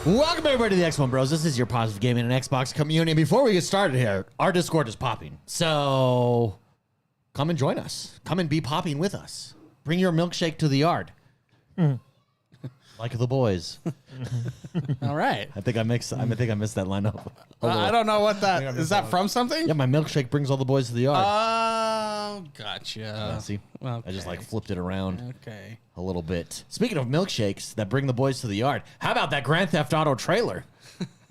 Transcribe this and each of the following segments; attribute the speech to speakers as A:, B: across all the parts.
A: Welcome everybody to the XoneBros. This is your positive gaming and Xbox community. Before we get started here, our Discord is popping. So come and join us. Come and be popping with us. Bring your milkshake to the yard. Like the boys.
B: All right.
A: I think I missed that line up.
B: I don't know what that is. That from something?
A: Yeah, my milkshake brings all the boys to the yard.
B: Oh, gotcha.
A: Yeah, see?
B: Okay.
A: I just like flipped it around
B: Okay.
A: a little bit. Speaking of milkshakes that bring the boys to the yard, how about that Grand Theft Auto trailer?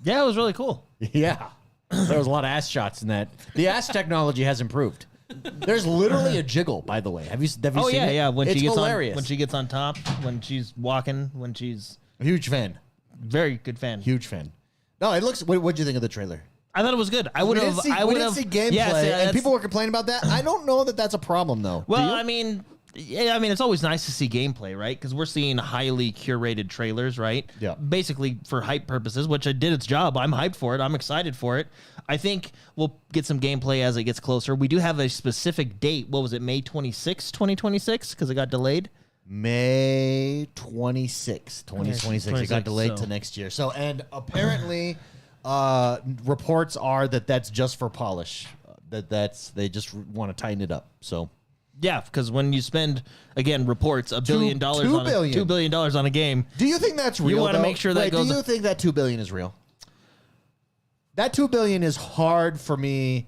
C: Yeah, it was really cool.
A: Yeah. There was a lot of ass shots in that. The ass technology has improved. There's literally a jiggle, by the way. Have you seen it?
C: Yeah. When
A: it's
C: she gets
A: hilarious.
C: when she gets on top, when she's walking, when she's
A: Huge fan.
C: very good fan.
A: Huge fan. No, it looks. What'd you think of the trailer?
C: I thought it was good. I would have.
A: We didn't see gameplay, and people were complaining about that. I don't know that that's a problem, though.
C: Well, I mean, it's always nice to see gameplay, right? Because we're seeing highly curated trailers, right?
A: Yeah.
C: Basically for hype purposes, which it did its job. I'm hyped for it. I'm excited for it. I think we'll get some gameplay as it gets closer. We do have a specific date. What was it? May 26, 2026? Because it got delayed.
A: May 26, 2026. It got delayed to next year. So, and apparently, reports are that that's just for polish. They just want to tighten it up. So.
C: Yeah, because when you spend, again, reports $1 billion on $2 billion on a game.
A: Do you think that's real?
C: You want to make sure that goes.
A: Do you think that $2 billion is real? That $2 billion is hard for me.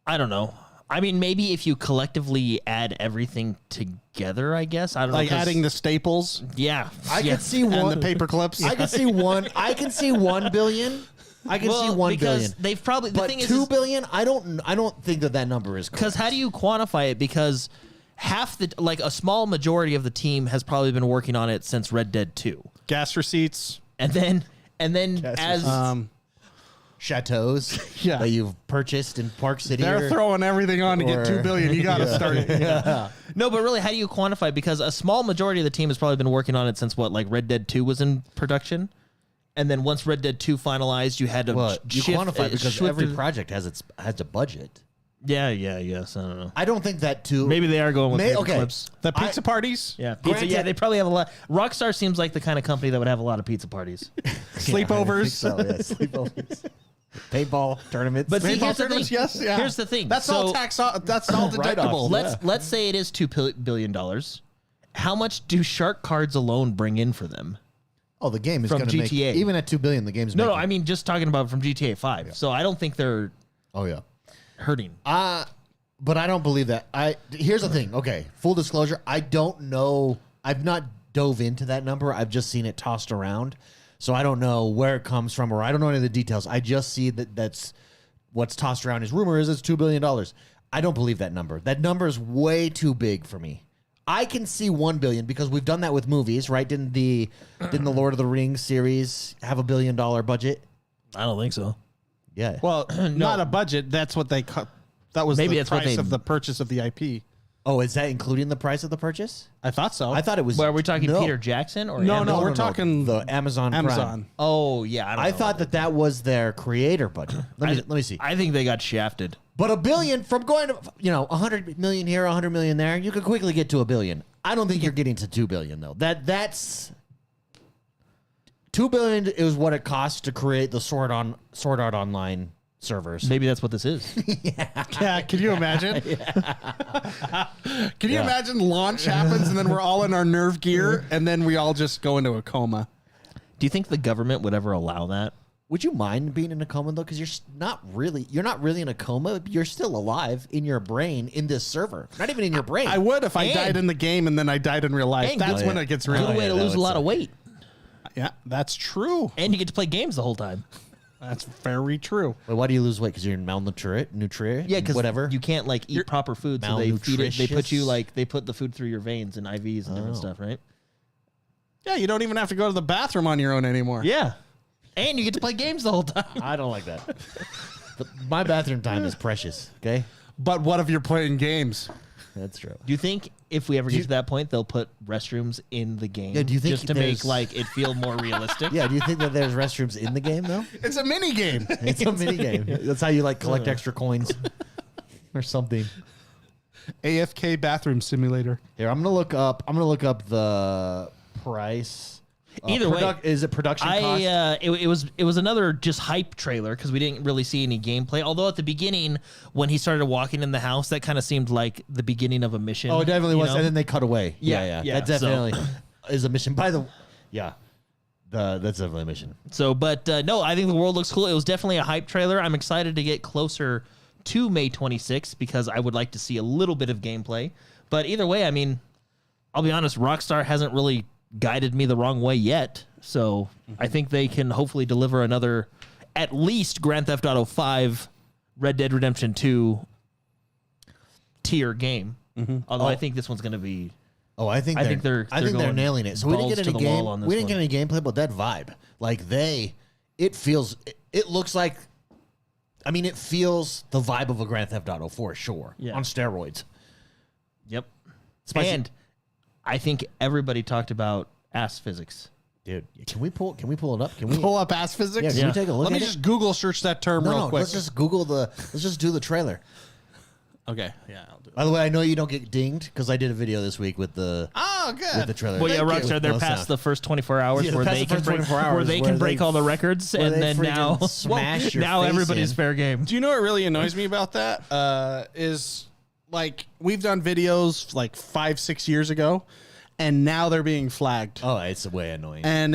C: I don't know. I mean, maybe if you collectively add everything together, I guess. I don't know.
B: Like adding the staples.
C: Yeah,
A: I could see one.
B: And the paper clips.
A: I could see one. I can see $1 billion. I can see $1 billion.
C: They've probably. The
A: But
C: thing
A: $2
C: is,
A: billion. I don't think that number is correct.
C: because how do you quantify it? Because a small majority of the team has probably been working on it since Red Dead 2,
B: Gas receipts.
C: and then as
A: chateaus that you've purchased in Park City.
B: They're throwing everything on to get $2 billion. You got to start.
C: No, but really, how do you quantify it? Because a small majority of the team has probably been working on it since Red Dead 2 was in production. And then once Red Dead 2 finalized, you had to
A: quantify because every project has a budget.
C: Yeah, yes. I don't know.
A: I don't think that too.
C: Maybe they are going with paper
A: okay.
C: clips.
B: The pizza parties.
C: Yeah, pizza. Yeah, they probably have a lot. Rockstar seems like the kind of company that would have a lot of pizza parties.
B: Sleepovers.
A: Sleepovers. Paintball tournaments.
C: But see, here's the thing.
B: Yes, yeah.
C: Here's the thing.
B: That's all tax. That's all deductible.
C: Let's say it is $2 billion. How much do shark cards alone bring in for them?
A: Oh, the game is
C: from
A: going to make even at $2 billion. The game's
C: no. I mean, just talking about from GTA 5. Yeah. So I don't think they're.
A: Oh yeah.
C: Hurting.
A: But I don't believe that. Here's the thing. Okay, full disclosure. I don't know. I've not dove into that number. I've just seen it tossed around. So I don't know where it comes from, or I don't know any of the details. I just see that's what's tossed around. His rumor is it's $2 billion. I don't believe that number. That number is way too big for me. I can see $1 billion because we've done that with movies, right? Didn't the Lord of the Rings series have $1 billion budget?
C: I don't think so.
A: Yeah.
B: Well, not a budget. That's what they cut. That was maybe the price of the purchase of the IP.
A: Oh, is that including the price of the purchase?
B: I thought so.
A: I thought it was.
C: Well, are we talking Peter Jackson or
B: no? We're talking
A: the Amazon Prime.
C: Oh yeah,
A: I thought that was their creator budget. Let me see.
C: I think they got shafted.
A: But $1 billion from going to 100 million here, 100 million there, you could quickly get to $1 billion. I don't think you're getting to $2 billion though. That's $2 billion is what it costs to create the Sword Art Online servers.
C: Maybe that's what this is.
B: Yeah. Can you imagine? Can you imagine launch happens and then we're all in our nerve gear and then we all just go into a coma?
C: Do you think the government would ever allow that?
A: Would you mind being in a coma though? Because you're not really in a coma. You're still alive in your brain in this server. Not even in your brain.
B: I would if I died in the game and then I died in real life. That's when it gets real.
C: Good way to lose a lot of weight.
B: Yeah, that's true.
C: And you get to play games the whole time.
B: That's very true.
A: Wait, why do you lose weight? Because you're nutrient?
C: Yeah, because
A: whatever.
C: You can't eat proper food, so they feed it. They put you they put the food through your veins and IVs and different stuff, right?
B: Yeah, you don't even have to go to the bathroom on your own anymore.
C: Yeah, and you get to play games the whole time.
A: I don't like that. My bathroom time is precious. Okay,
B: but what if you're playing games?
A: That's true.
C: Do you think if we ever get to that point, they'll put restrooms in the game?
A: Yeah, do you think
C: just to make it feel more realistic?
A: Yeah, do you think that there's restrooms in the game though?
B: It's a mini game.
A: It's a mini game. That's how you collect extra coins or something.
B: AFK bathroom simulator.
A: Here, I'm gonna look up the price
C: Either way,
A: is it production cost?
C: It was another just hype trailer because we didn't really see any gameplay. Although at the beginning, when he started walking in the house, that kind of seemed like the beginning of a mission.
A: Oh, it definitely was.
C: know?
A: And then they cut away.
C: Yeah.
A: That definitely is a mission. That's definitely a mission.
C: So, but no, I think the world looks cool. It was definitely a hype trailer. I'm excited to get closer to May 26th because I would like to see a little bit of gameplay. But either way, I mean, I'll be honest, Rockstar hasn't really guided me the wrong way yet. So I think they can hopefully deliver another, at least Grand Theft Auto 5, Red Dead Redemption 2 tier game. Although I think this one's going to be...
A: Oh, I think they're nailing it. So we didn't get any get any gameplay, but that vibe, like it looks like, I mean, it feels the vibe of a Grand Theft Auto for sure on steroids.
C: Yep.
A: Spicy.
C: And I think everybody talked about ass physics.
A: Dude, can we pull it up? Can we
B: pull up ass physics?
A: Yeah, can we take a look?
B: Let me
A: at
B: just Google search that term real quick.
A: Let's just let's just do the trailer.
B: Okay, yeah, I'll do it.
A: By the way, I know you don't get dinged because I did a video this week with the
B: good.
A: trailer.
C: Well, yeah,
B: Thank you.
C: Rockstar, they're
A: No
C: past
A: sound.
C: the first 24 hours
A: Yeah,
C: where
A: past
C: they
A: the
C: can
A: first
C: break
A: 24 hours
C: where they
A: where
C: can break
A: they-
C: all the records,
A: where
C: and
A: they
C: then
A: freaking
C: now
A: smash your
C: now
A: face
C: everybody's
A: in.
C: fair game.
B: Do you know what really annoys me about that? Is like we've done videos like 5-6 years ago, and now they're being flagged,
A: Oh, it's way annoying.
B: and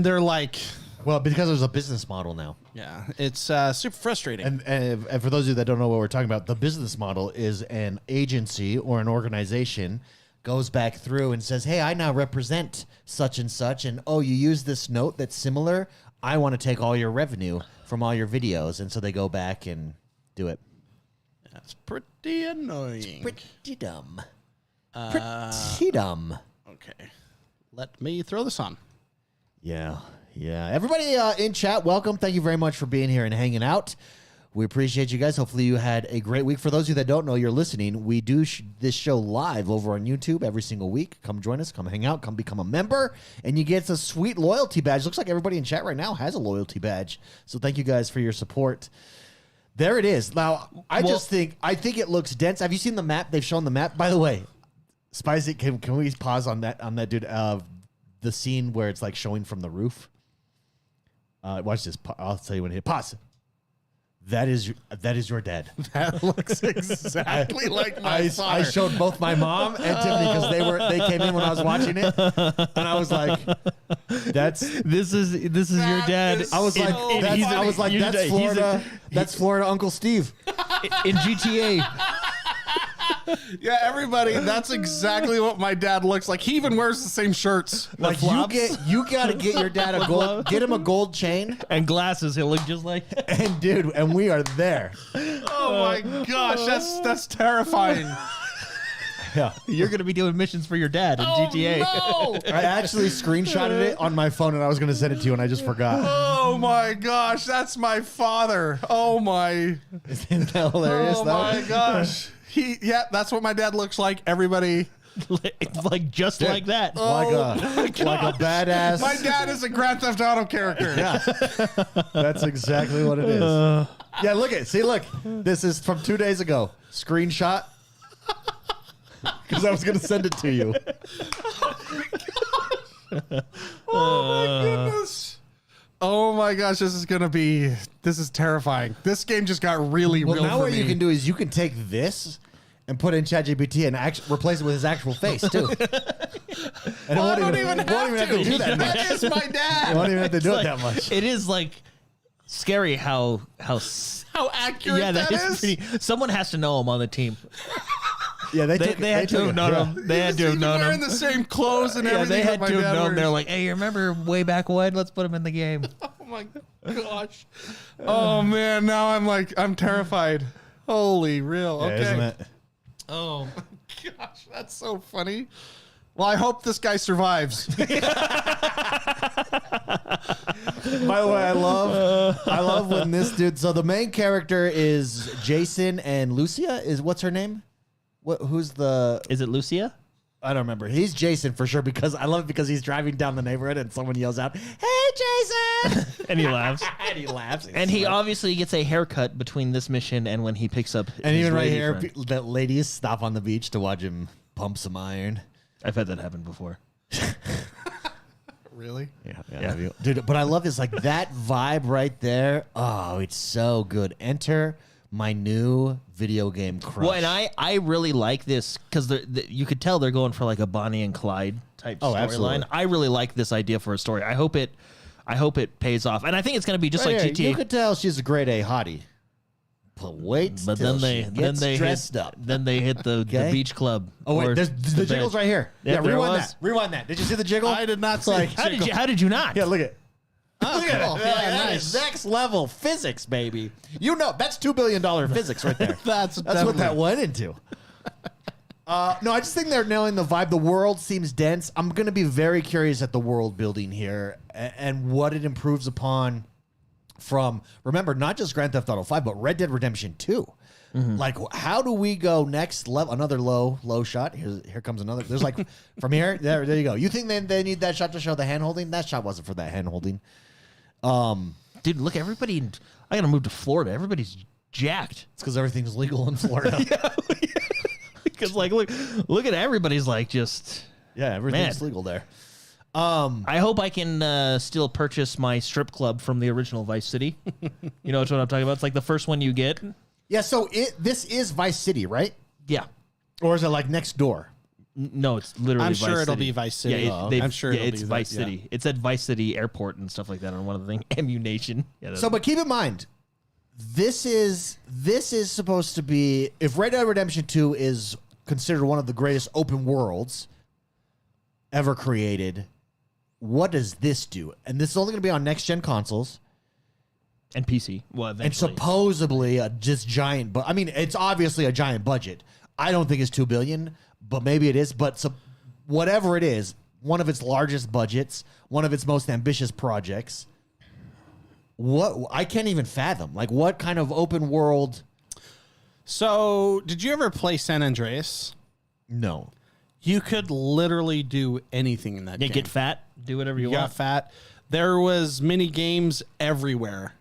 B: they're like,
A: Well, because there's a business model now.
B: yeah, it's super frustrating.
A: And for those of you that don't know what we're talking about, the business model is an agency or an organization goes back through and says, hey, I now represent such and such. And, oh, you use this note that's similar. I want to take all your revenue from all your videos. And so they go back and do it.
B: That's pretty annoying.
A: Pretty dumb. Pretty dumb.
B: Okay, let me throw this on.
A: Yeah. Yeah. Everybody in chat, welcome. Thank you very much for being here and hanging out. We appreciate you guys. Hopefully you had a great week. For those of you that don't know, you're listening. We do this show live over on YouTube every single week. Come join us. Come hang out. Come become a member. And you get a sweet loyalty badge. Looks like everybody in chat right now has a loyalty badge. So thank you guys for your support. There it is. Now, I think it looks dense. Have you seen the map? They've shown the map. By the way, Spicy, can we pause on that dude? The scene where it's like showing from the roof. Watch this. I'll tell you when it hit. Pause. That is your dad.
B: That looks exactly like my father.
A: I showed both my mom and Tiffany because they came in when I was watching it, and I was like,
C: This is your dad.
A: I was like, that's Florida. That's Florida Uncle Steve
C: in GTA.
B: Yeah, everybody, that's exactly what my dad looks like. He even wears the same shirts.
A: Like you got to get your dad a gold, get him a gold chain
C: And glasses, he'll look just like.
A: and dude, and we are there.
B: Oh my gosh, that's terrifying.
A: Yeah.
C: You're going to be doing missions for your dad in GTA.
B: No!
A: I actually screenshotted it on my phone and I was going to send it to you and I just forgot.
B: Oh my gosh, that's my father. Oh my.
A: Isn't that hilarious?
B: Oh
A: though?
B: my gosh. That's what my dad looks like. Everybody.
C: Like just like that.
A: Like a badass.
B: My dad is a Grand Theft Auto character.
A: Yeah, that's exactly what it is. Yeah, look. This is from 2 days ago. Screenshot. Because I was going to send it to you.
B: Oh my goodness. Oh my gosh, this is terrifying. This game just got really real
A: Now
B: for
A: what
B: me.
A: you can do is you can take this and put in ChatGPT and replace it with his actual face too. And
B: I don't even have to
A: do that.
B: That is my
A: You
B: dad.
A: won't even have to do it that much.
C: It is like scary how
B: How accurate
C: yeah,
B: that is.
C: pretty. Someone has to know him on the team.
A: Yeah,
C: They had to have known him. They had to have known
B: wearing
C: him.
B: the same clothes and
C: Yeah,
B: everything.
C: they had
B: that
C: to
B: my
C: have
B: dad
C: known. They're
B: wears.
C: like, hey, you remember way back when? Let's put him in the game.
B: Oh my gosh. Oh man, now I'm terrified. Holy real.
A: Yeah,
B: Okay.
A: isn't it?
B: Oh my gosh, that's so funny. Well, I hope this guy survives.
A: By the way, I love when this dude. So the main character is Jason and Lucia. What's her name? Who's the?
C: Is it Lucia?
A: I don't remember. He's Jason for sure because I love it because he's driving down the neighborhood and someone yells out, "Hey, Jason!"
C: And he laughs.
A: and he laughs.
C: And he obviously gets a haircut between this mission and when he picks up.
A: and
C: his
A: even right
C: lady
A: here,
C: friend.
A: that ladies stop on the beach to watch him pump some iron.
C: I've had that happen before.
B: Really?
A: Yeah. Dude, but I love this, like that vibe right there. Oh, it's so good. Enter my new video game crush.
C: Well, and I really like this because you could tell they're going for like a Bonnie and Clyde type storyline. I really like this idea for a story. I hope it pays off, and I think it's going to be just like GTA.
A: You could tell she's a grade A hottie. But wait,
C: but then they
A: dressed up.
C: Then they hit the beach club.
A: Oh wait, there's the jiggle's right here. Yeah, rewind that. Did you see the jiggle?
B: I did not see.
C: How did you not?
A: Yeah, look at. Look at it.
B: Yeah,
A: nice. Next level physics, baby. You know that's $2 billion physics right there.
B: That's
A: what that went into. No, I just think they're nailing the vibe. The world seems dense. I'm going to be very curious at the world building here and what it improves upon from, remember, not just Grand Theft Auto 5, but Red Dead Redemption 2. Mm-hmm. Like, how do we go next level? Another low shot. Here comes another. There's like, from here, there you go. You think they need that shot to show the hand holding? That shot wasn't for that hand holding.
C: Dude, look, everybody. I got to move to Florida. Everybody's jacked.
A: It's because everything's legal in Florida.
C: Because like, look at everybody's like just.
A: Yeah, everything's legal there.
C: I hope I can still purchase my strip club from the original Vice City. You know what I'm talking about? It's like the first one you get.
A: Yeah, so this is Vice City, right?
C: Yeah.
A: Or is it like next door?
C: No, it's literally
B: I'm
C: Vice
B: sure it'll
C: City.
B: be Vice City.
C: Yeah,
B: I'm sure
C: it's
B: be
C: Vice
B: that,
C: City. It's at Vice City Airport and stuff like that on one of the things. Ammunition. Yeah,
A: so, but keep in mind, this is supposed to be, if Red Dead Redemption 2 is considered one of the greatest open worlds ever created, what does this do? And this is only going to be on next-gen consoles.
C: And PC. Well, eventually.
A: And supposedly a just giant, but I mean, it's obviously a giant budget. I don't think it's $2 billion, but maybe it is. But whatever it is, one of its largest budgets, one of its most ambitious projects. What I can't even fathom. Like, what kind of open world?
B: So, did you ever play San Andreas?
A: No.
B: You could literally do anything in that game.
C: Get fat, do whatever you want.
B: Got fat. There was mini games everywhere.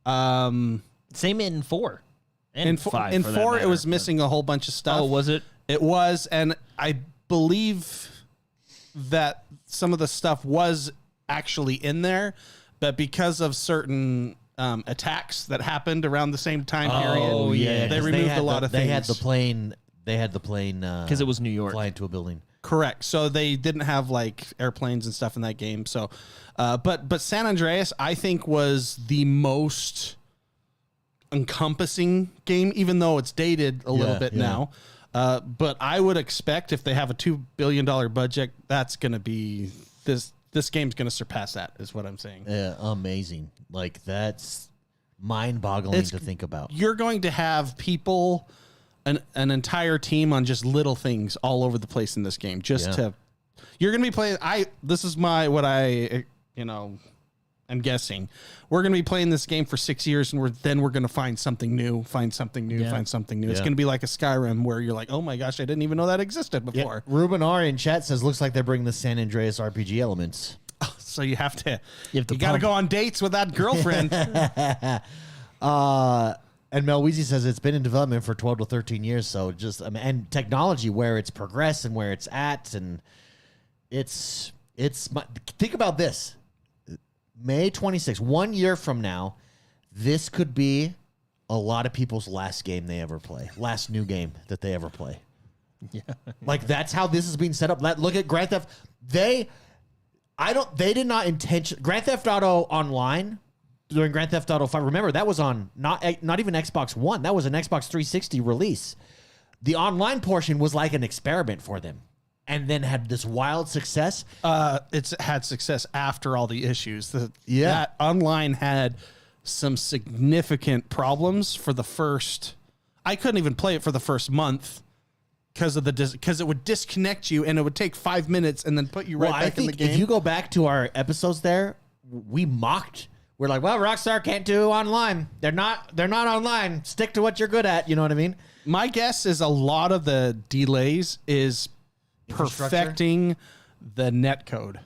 C: Same in 4. And
B: in
C: 5.
B: In 4, it was missing a whole bunch of stuff.
C: Oh, was it?
B: It was, and I believe that some of the stuff was actually in there, but because of certain attacks that happened around the same time period, they removed a lot of things.
A: They had the plane
C: because it was New York,
A: fly into a building.
B: Correct. So they didn't have like airplanes and stuff in that game. So, but San Andreas, I think, was the most encompassing game, even though it's dated a little bit now. But I would expect if they have a $2 billion budget, that's going to be this game's going to surpass that, is what I'm saying.
A: Yeah, amazing. Like, that's mind-boggling to think about.
B: You're going to have people, an entire team on just little things all over the place in this game. You're going to be playing. This is I'm guessing we're going to be playing this game for 6 years, and we're going to find something new. It's going to be like a Skyrim where you're like, oh my gosh, I didn't even know that existed before.
A: Yeah. Ruben R in chat says, looks like they're bringing the San Andreas RPG elements.
B: So you got to go on dates with that girlfriend.
A: And Mel Weezy says it's been in development for 12 to 13 years. So and technology where it's progressed and where it's at. And think about this. May 26th, 1 year from now, this could be a lot of people's last game they ever play, last new game that they ever play. Yeah, like that's how this is being set up. Look at Grand Theft. They did not intention Grand Theft Auto Online during Grand Theft Auto 5. Remember that was on not even Xbox One. That was an Xbox 360 release. The online portion was like an experiment for them. And then had this wild success.
B: It's had success after all the issues. That online had some significant problems for the first. I couldn't even play it for the first month because it would disconnect you and it would take 5 minutes and then put you right back in the game.
A: If you go back to our episodes there, we mocked. We're like, well, Rockstar can't do online. They're not online. Stick to what you're good at. You know what I mean?
B: My guess is a lot of the delays is perfecting the net code.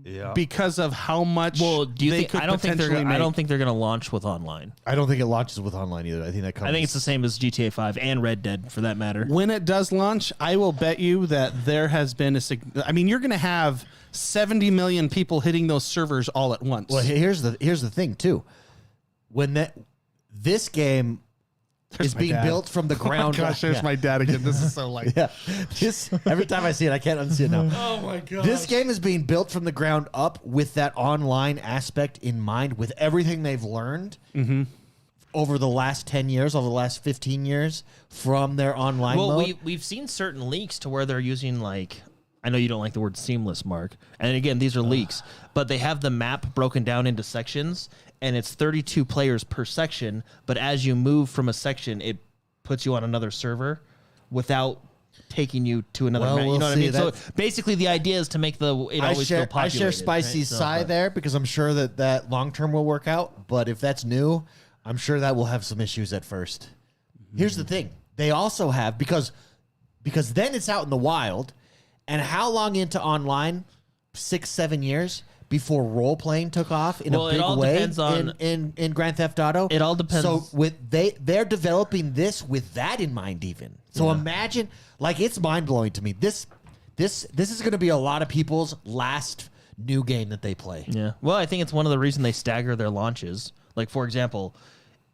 D: Yeah.
B: because of how much
C: Well, do you
B: they
C: think?
B: could
C: I don't think
B: potentially
C: they're. I don't
B: make.
C: think they're going to launch with online.
A: I don't think it launches with online either. I think that comes.
C: I think it's the same as GTA 5 and Red Dead for that matter.
B: When it does launch, I will bet you that there has been I mean, you're going to have 70 million people hitting those servers all at once.
A: Well, here's the thing too. When this game is
B: my
A: being
B: dad.
A: built from the ground.
B: Oh my gosh, there's
A: yeah.
B: my dad again. This is so like.
A: Yeah. This every time I see it, I can't unsee it now.
B: Oh my god.
A: This game is being built from the ground up with that online aspect in mind, with everything they've learned over the last 10 years, over the last 15 years from their online
C: Well,
A: mode.
C: we've seen certain leaks to where they're using like. I know you don't like the word seamless, Mark. And again, these are leaks, but they have the map broken down into sections, and it's 32 players per section. But as you move from a section, it puts you on another server without taking you to another
A: Well,
C: map. You
A: we'll
C: know what I
A: see.
C: mean? So
A: That's-
C: basically, the idea is to make it always feel
A: I
C: populated.
A: share Spicy's
C: right?
A: side there because I'm sure that long term will work out. But if that's new, I'm sure that will have some issues at first. Here's the thing: they also have because then it's out in the wild, and how long into online? 6-7 years before role playing took off in
C: Well,
A: a
C: it
A: big
C: all
A: way
C: depends on-
A: in Grand Theft Auto.
C: It all depends.
A: So they're developing this with that in mind even. So imagine, like, it's mind blowing to me. This is going to be a lot of people's last new game that they play.
C: Yeah. Well, I think it's one of the reasons they stagger their launches. Like, for example,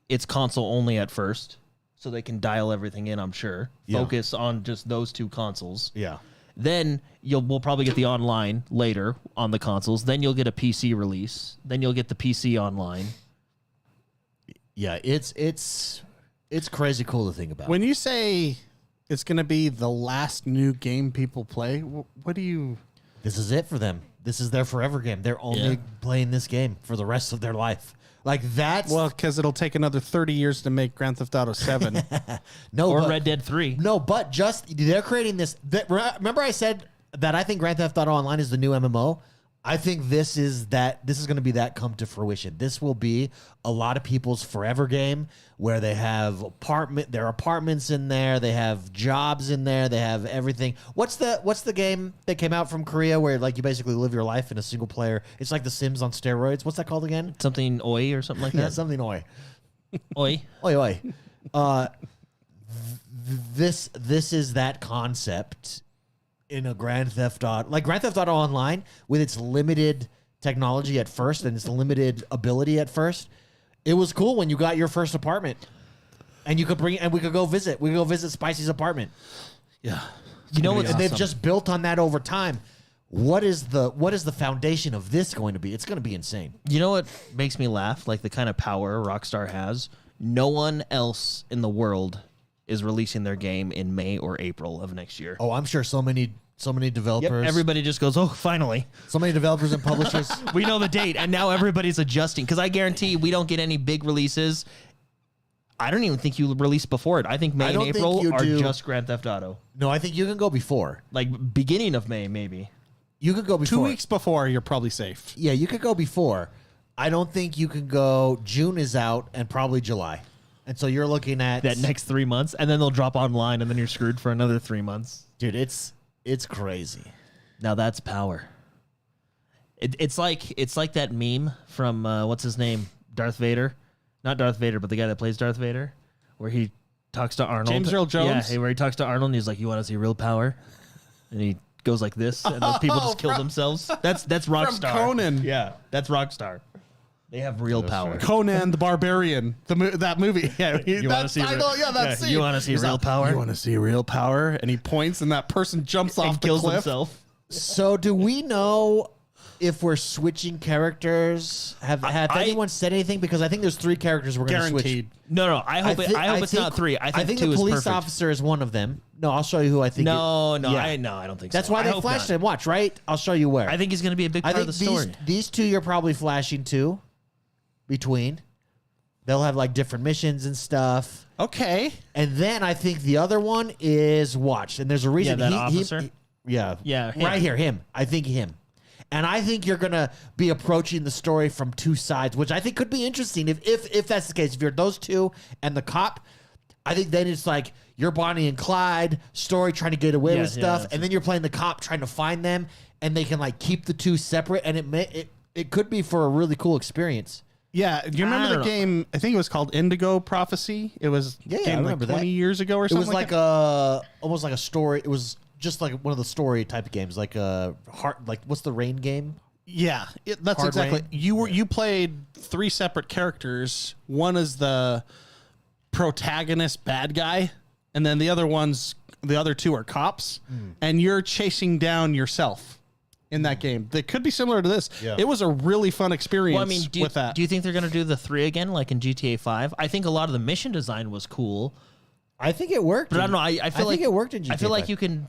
C: it's console only at first, so they can dial everything in, I'm sure.
A: Yeah.
C: Focus on just those two consoles.
A: Yeah.
C: Then we'll probably get the online later on the consoles. Then you'll get a PC release. Then you'll get the PC online.
A: Yeah, it's crazy cool to think about.
B: When you say it's going to be the last new game people play, what do you?
A: This is it for them. This is their forever game. They're only playing this game for the rest of their life. Like that's
B: Well, because it'll take another 30 years to make Grand Theft Auto 7.
A: no
C: Or
A: but-
C: Red Dead 3.
A: No, but just they're creating this. Remember, I said that I think Grand Theft Auto Online is the new MMO. I think this is that. This is going to be that come to fruition. This will be a lot of people's forever game where they have their apartments in there. They have jobs in there. They have everything. What's the game that came out from Korea where like you basically live your life in a single player? It's like The Sims on steroids. What's that called again?
C: Something Oi or something like
A: Yeah,
C: that.
A: something oi.
C: Oi.
A: Oi, oi. This is that concept in a Grand Theft Auto, like Grand Theft Auto Online, with its limited technology at first and its limited ability at first. It was cool when you got your first apartment, and you could we could go visit. We could go visit Spicy's apartment.
B: Yeah.
C: You know
A: And
C: what's
A: they've just built on that over time. What is the foundation of this going to be? It's going to be insane.
C: You know what makes me laugh? Like the kind of power Rockstar has. No one else in the world is releasing their game in May or April of next year.
A: Oh, I'm sure so many developers,
C: Everybody just goes, oh, finally.
A: so many developers and publishers.
C: We know the date, and now everybody's adjusting. Because I guarantee we don't get any big releases. I don't even think you release before it. I think May
A: I
C: and
A: don't think
C: April
A: you
C: are
A: do.
C: just Grand Theft Auto.
A: No, I think you can go before.
C: Like beginning of May, maybe.
A: You could go before.
B: 2 weeks before, you're probably safe.
A: Yeah, you could go before. I don't think you can go. June is out and probably July. And so you're looking at
C: That next 3 months, and then they'll drop online, and then you're screwed for another 3 months.
A: dude, it's crazy.
C: Now that's power. It's like that meme from what's his name, Darth Vader, not Darth Vader, but the guy that plays Darth Vader, where he talks to Arnold.
B: James Earl Jones?
C: Yeah, where he talks to Arnold, and he's like, "You want to see real power?" And he goes like this, and those people just kill themselves. That's Rockstar.
B: Conan.
C: Yeah, that's Rockstar. They have real power.
B: Conan the Barbarian, that movie. Yeah,
C: You want to see?
B: that scene.
C: You want to see real power?
B: You want to see real power? And he points, and that person jumps off
C: and
B: the
C: kills
B: cliff.
C: himself.
A: So do we know if we're switching characters? Have anyone said anything? Because I think there's 3 characters we're going to switch.
B: Guaranteed.
C: No. I hope it's not 3. I think 2
A: the
C: is
A: police
C: perfect.
A: officer is one of them. No, I'll show you who I think.
C: No,
A: Yeah.
C: I don't think
A: That's
C: so.
A: why
C: I
A: they
C: hope
A: flashed
C: not.
A: him. Watch, right? I'll show you where.
C: I think he's going to be a big
A: I
C: part
A: think
C: of the story.
A: these 2 you're probably flashing to between. They'll have like different missions and stuff.
B: Okay.
A: And then I think the other one is watch. And there's a reason
C: Yeah, that officer?
A: yeah.
C: Yeah, him.
A: Right here, him. I think him. And I think you're gonna be approaching the story from 2 sides, which I think could be interesting if that's the case. If you're those 2 and the cop, I think then it's like you're Bonnie and Clyde, story trying to get away with stuff,
C: yeah.
A: and then you're playing the cop trying to find them, and they can like keep the two separate, and it could be for a really cool experience.
B: Yeah, do you remember the game? I think it was called Indigo Prophecy. It was
A: I
B: like
A: remember
B: 20
A: that.
B: years ago or
A: It
B: something.
A: was like almost like a story. It was just like one of the story type of games, like a what's the Rain game?
B: Yeah, that's
A: Hard
B: exactly.
A: Rain?
B: You played 3 separate characters. One is the protagonist bad guy, and then the other 2 are cops, and you're chasing down yourself in that game. That could be similar to this.
A: Yeah.
B: It was a really fun experience.
C: Well, I mean,
B: with that.
C: do you think they're going to do the 3 again, like in GTA 5? I think a lot of the mission design was cool,
A: I think it worked.
C: but I don't know. I feel like
A: think it worked in GTA.
C: I feel like you can,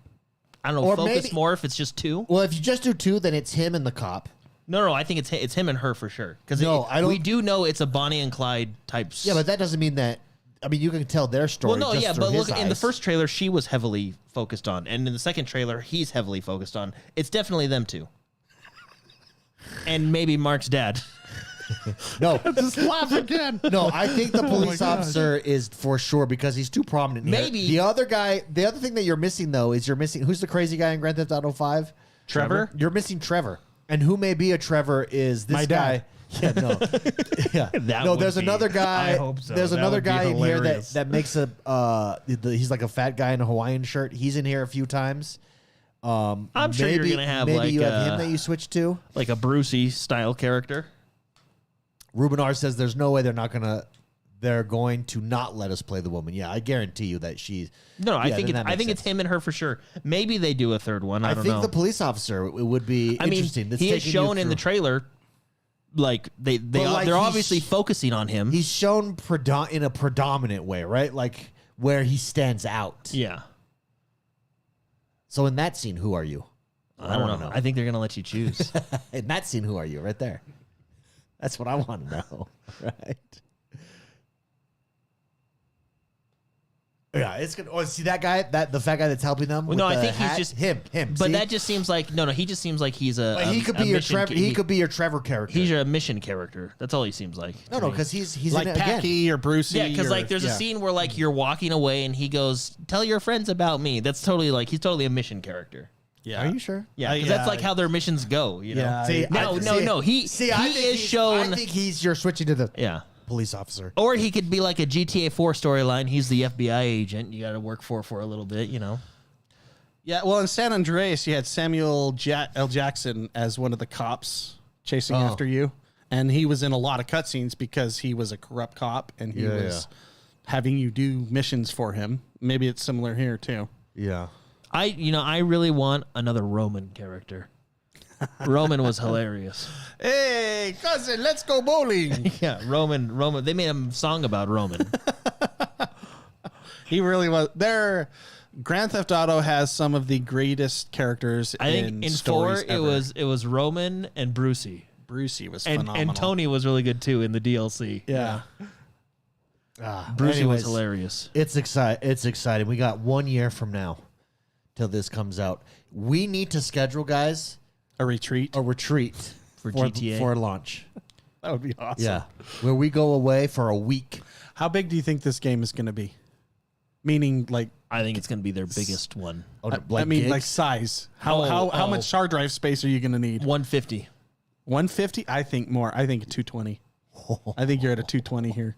C: I don't know,
A: Or
C: focus
A: maybe-
C: more if it's just 2.
A: Well, if you just do 2, then it's him and the cop.
C: No, I think it's him and her for sure. Because we do know it's a Bonnie and Clyde type.
A: Yeah, but that doesn't mean that. I mean, you can tell their story.
C: Well, no,
A: just
C: yeah,
A: through
C: but
A: his
C: look, in the
A: eyes.
C: first trailer, she was heavily focused on, and in the second trailer, he's heavily focused on. It's definitely them 2. And maybe Mark's dad.
A: No,
B: Just laugh again.
A: no, I think the police
B: gosh.
A: officer is for sure because he's too prominent. here.
C: Maybe.
A: The other thing that you're missing though is who's the crazy guy in Grand Theft Auto 5?
B: Trevor?
A: You're missing Trevor, and who may be a Trevor is this
B: My
A: guy.
B: dad.
A: Yeah, no, yeah,
C: That
A: no.
C: would
A: There's
C: be-
A: another guy.
C: I hope so.
A: There's
C: That
A: another
C: would be
A: guy in here
C: hilarious.
A: that makes he's like a fat guy in a Hawaiian shirt. He's in here a few times.
C: I'm sure you're gonna have
A: maybe
C: like
A: you have him that you switch to.
C: like a Brucey style character.
A: Ruben R says there's no way they're going to not let us play the woman. Yeah, I guarantee you that she's.
C: No, I
A: Yeah,
C: think
A: then that makes
C: it's
A: sense.
C: him and her for sure. Maybe they do a third one. I don't
A: think
C: know.
A: the police officer it would be
C: I mean,
A: interesting. That's
C: he is
A: taking you
C: shown in the
A: through-
C: trailer. Like they're
A: like,
C: obviously focusing on him.
A: He's shown in a predominant way, right? Like where he stands out.
C: Yeah,
A: So in that scene, who are you?
C: I don't
A: wanna
C: know. I think they're gonna let you choose.
A: In that scene, who are you? Right there. That's what I want to know. Right. Yeah, it's gonna. Oh, see that guy? The fat guy that's helping them.
C: Well,
A: with
C: no, I
A: the
C: think he's
A: hat?
C: just
A: him.
C: But
A: see?
C: that just seems like no. He just seems like he's a.
A: But he could be your Trevor. He could be your Trevor character.
C: He's a mission character. That's all he seems like.
A: no, because he's
B: Like
A: in it again.
B: Packy or Brucey.
C: Yeah, because
B: or-
C: like there's a
B: yeah.
C: scene where like you're walking away and he goes, "Tell your friends about me." That's totally like he's totally a mission character.
B: Yeah.
A: Are you sure?
C: Yeah, because that's like how their missions go. You know.
B: Yeah.
A: See,
C: No. He is shown.
A: I think you're switching to the
C: Yeah.
A: police officer.
C: Or he could be like a GTA 4 storyline. He's the FBI agent you got to work for a little bit, you know.
B: Yeah, well, in San Andreas, you had Samuel L. Jackson as one of the cops chasing after you. And he was in a lot of cutscenes because he was a corrupt cop and he was having you do missions for him. Maybe it's similar here, too.
A: Yeah.
C: I really want another Roman character. Roman was hilarious.
B: Hey, cousin, let's go bowling.
C: Yeah, Roman. They made a song about Roman.
B: He really was. Grand Theft Auto has some of the greatest characters
C: I think in 4
B: stories
C: it
B: ever.
C: was Roman and Brucey.
B: Brucey was
C: And
B: phenomenal.
C: Tony was really good too in the DLC.
B: Yeah.
C: Brucey
A: Anyways,
C: was hilarious.
A: It's exciting. We got 1 year from now till this comes out. We need to schedule, guys,
B: A retreat.
A: a retreat
C: For GTA.
A: for launch.
B: That would be awesome.
A: Yeah, where we go away for a week.
B: How big do you think this game is going to be? Meaning, like,
C: I think it's going to be their biggest one.
A: Oh,
B: I mean,
A: gigs?
B: like size. How
C: Oh.
B: much hard drive space are you going to need?
C: 150.
B: 150? I think more. I think 220. I think you're at a 220 here.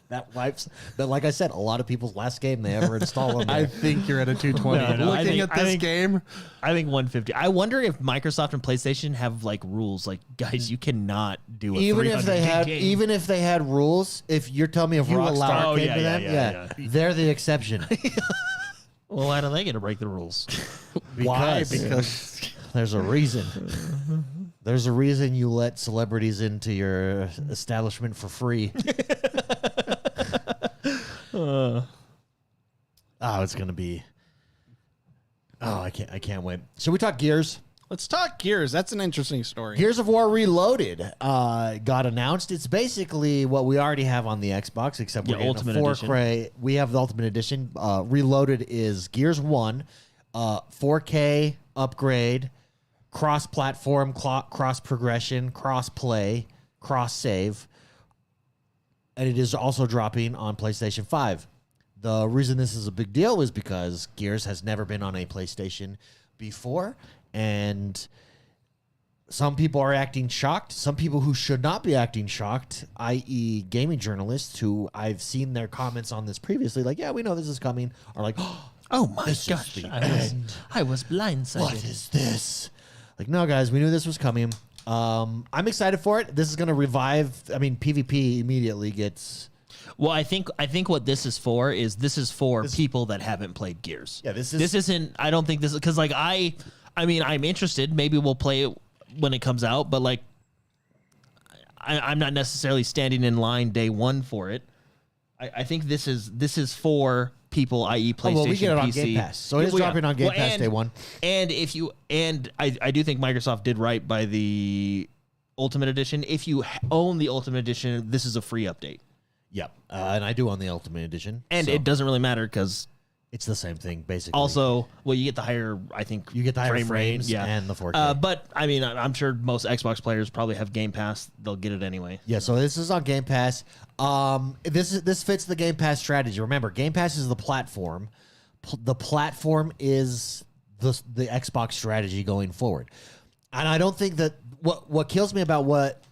A: that wipes. But like I said, a lot of people's last game they ever install on there.
B: I think you're at a 220.
C: No, I
B: Looking
C: think-
B: at this game,
C: I think 150. I wonder if Microsoft and PlayStation have like rules, like guys, you cannot do a
A: even
C: 300
A: if they
C: gig
A: had,
C: game.
A: even if they had rules, if you're telling me if
B: You
A: Rockstar
B: allow-
C: Oh,
A: came
C: yeah,
A: to
C: yeah,
A: them,
C: yeah.
A: they're the exception.
C: Well, why do they get to break the rules?
B: why?
A: Because
B: Because
A: there's a reason. There's a reason you let celebrities into your establishment for free. Oh, it's gonna be. Oh, I can't wait. So we talk Gears.
B: let's talk Gears. That's an interesting story.
A: Gears of War Reloaded got announced. It's basically what we already have on the Xbox, except we're
C: Yeah,
A: getting
C: Ultimate
A: a
C: Edition.
A: 4K. We have the Ultimate Edition. Reloaded is Gears 1, 4K upgrade, cross-platform, cross-progression, cross-play, cross-save, and it is also dropping on PlayStation 5. The reason this is a big deal is because Gears has never been on a PlayStation before, and some people are acting shocked. Some people who should not be acting shocked, i.e. gaming journalists who I've seen their comments on this previously, like, yeah, we know this is coming, are like,
C: oh my
A: this
C: gosh,
A: is the
C: end. I was blindsided.
A: What is this? Like, no, guys, we knew this was coming. I'm excited for it. This is going to revive. I mean, PvP immediately gets...
C: Well, I think what this is for people that haven't played Gears.
A: Yeah, this
C: isn't. I don't think this is because like I mean, I'm interested. Maybe we'll play it when it comes out, but like I'm not necessarily standing in line day one for it. I think this is for people, i.e. PlayStation,
A: well, we get it on
C: PC.
A: Game Pass, so it is dropping on Game Pass day one.
C: And I do think Microsoft did right by the Ultimate Edition. If you own the Ultimate Edition, this is a free update.
A: Yep, and I do own the Ultimate Edition,
C: and
A: so
C: it doesn't really matter because
A: it's the same thing basically.
C: Also, well, you get the higher, I think
A: you get the higher frames
C: range, yeah,
A: and the 4K.
C: But I mean, I'm sure most Xbox players probably have Game Pass; they'll get it anyway.
A: Yeah, so this is on Game Pass. This fits the Game Pass strategy. Remember, Game Pass is the platform. The platform is the Xbox strategy going forward. And I don't think that what kills me about what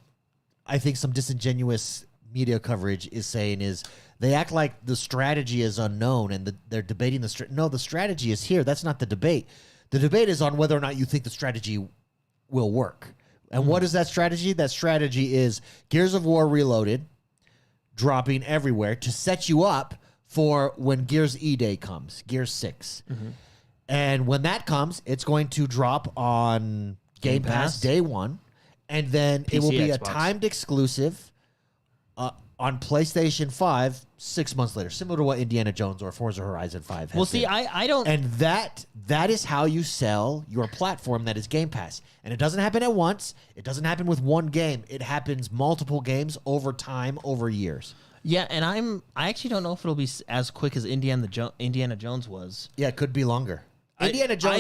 A: I think some disingenuous media coverage is saying is they act like the strategy is unknown and they're debating no, the strategy is here. That's not the debate. The debate is on whether or not you think the strategy will work. And what is that strategy? That strategy is Gears of War Reloaded dropping everywhere to set you up for when Gears E-Day comes, Gears 6. Mm-hmm. And when that comes, it's going to drop on Game Pass day one, and then PC, it will be Xbox. A timed exclusive on PlayStation 5 6 months later, similar to what Indiana Jones or Forza Horizon 5 has
C: Well, see,
A: been.
C: I don't...
A: And that is how you sell your platform that is Game Pass. And it doesn't happen at once. It doesn't happen with one game. It happens multiple games over time, over years.
C: Yeah, and I actually don't know if it'll be as quick as Indiana Jones was.
A: Yeah, it could be longer. Indiana Jones...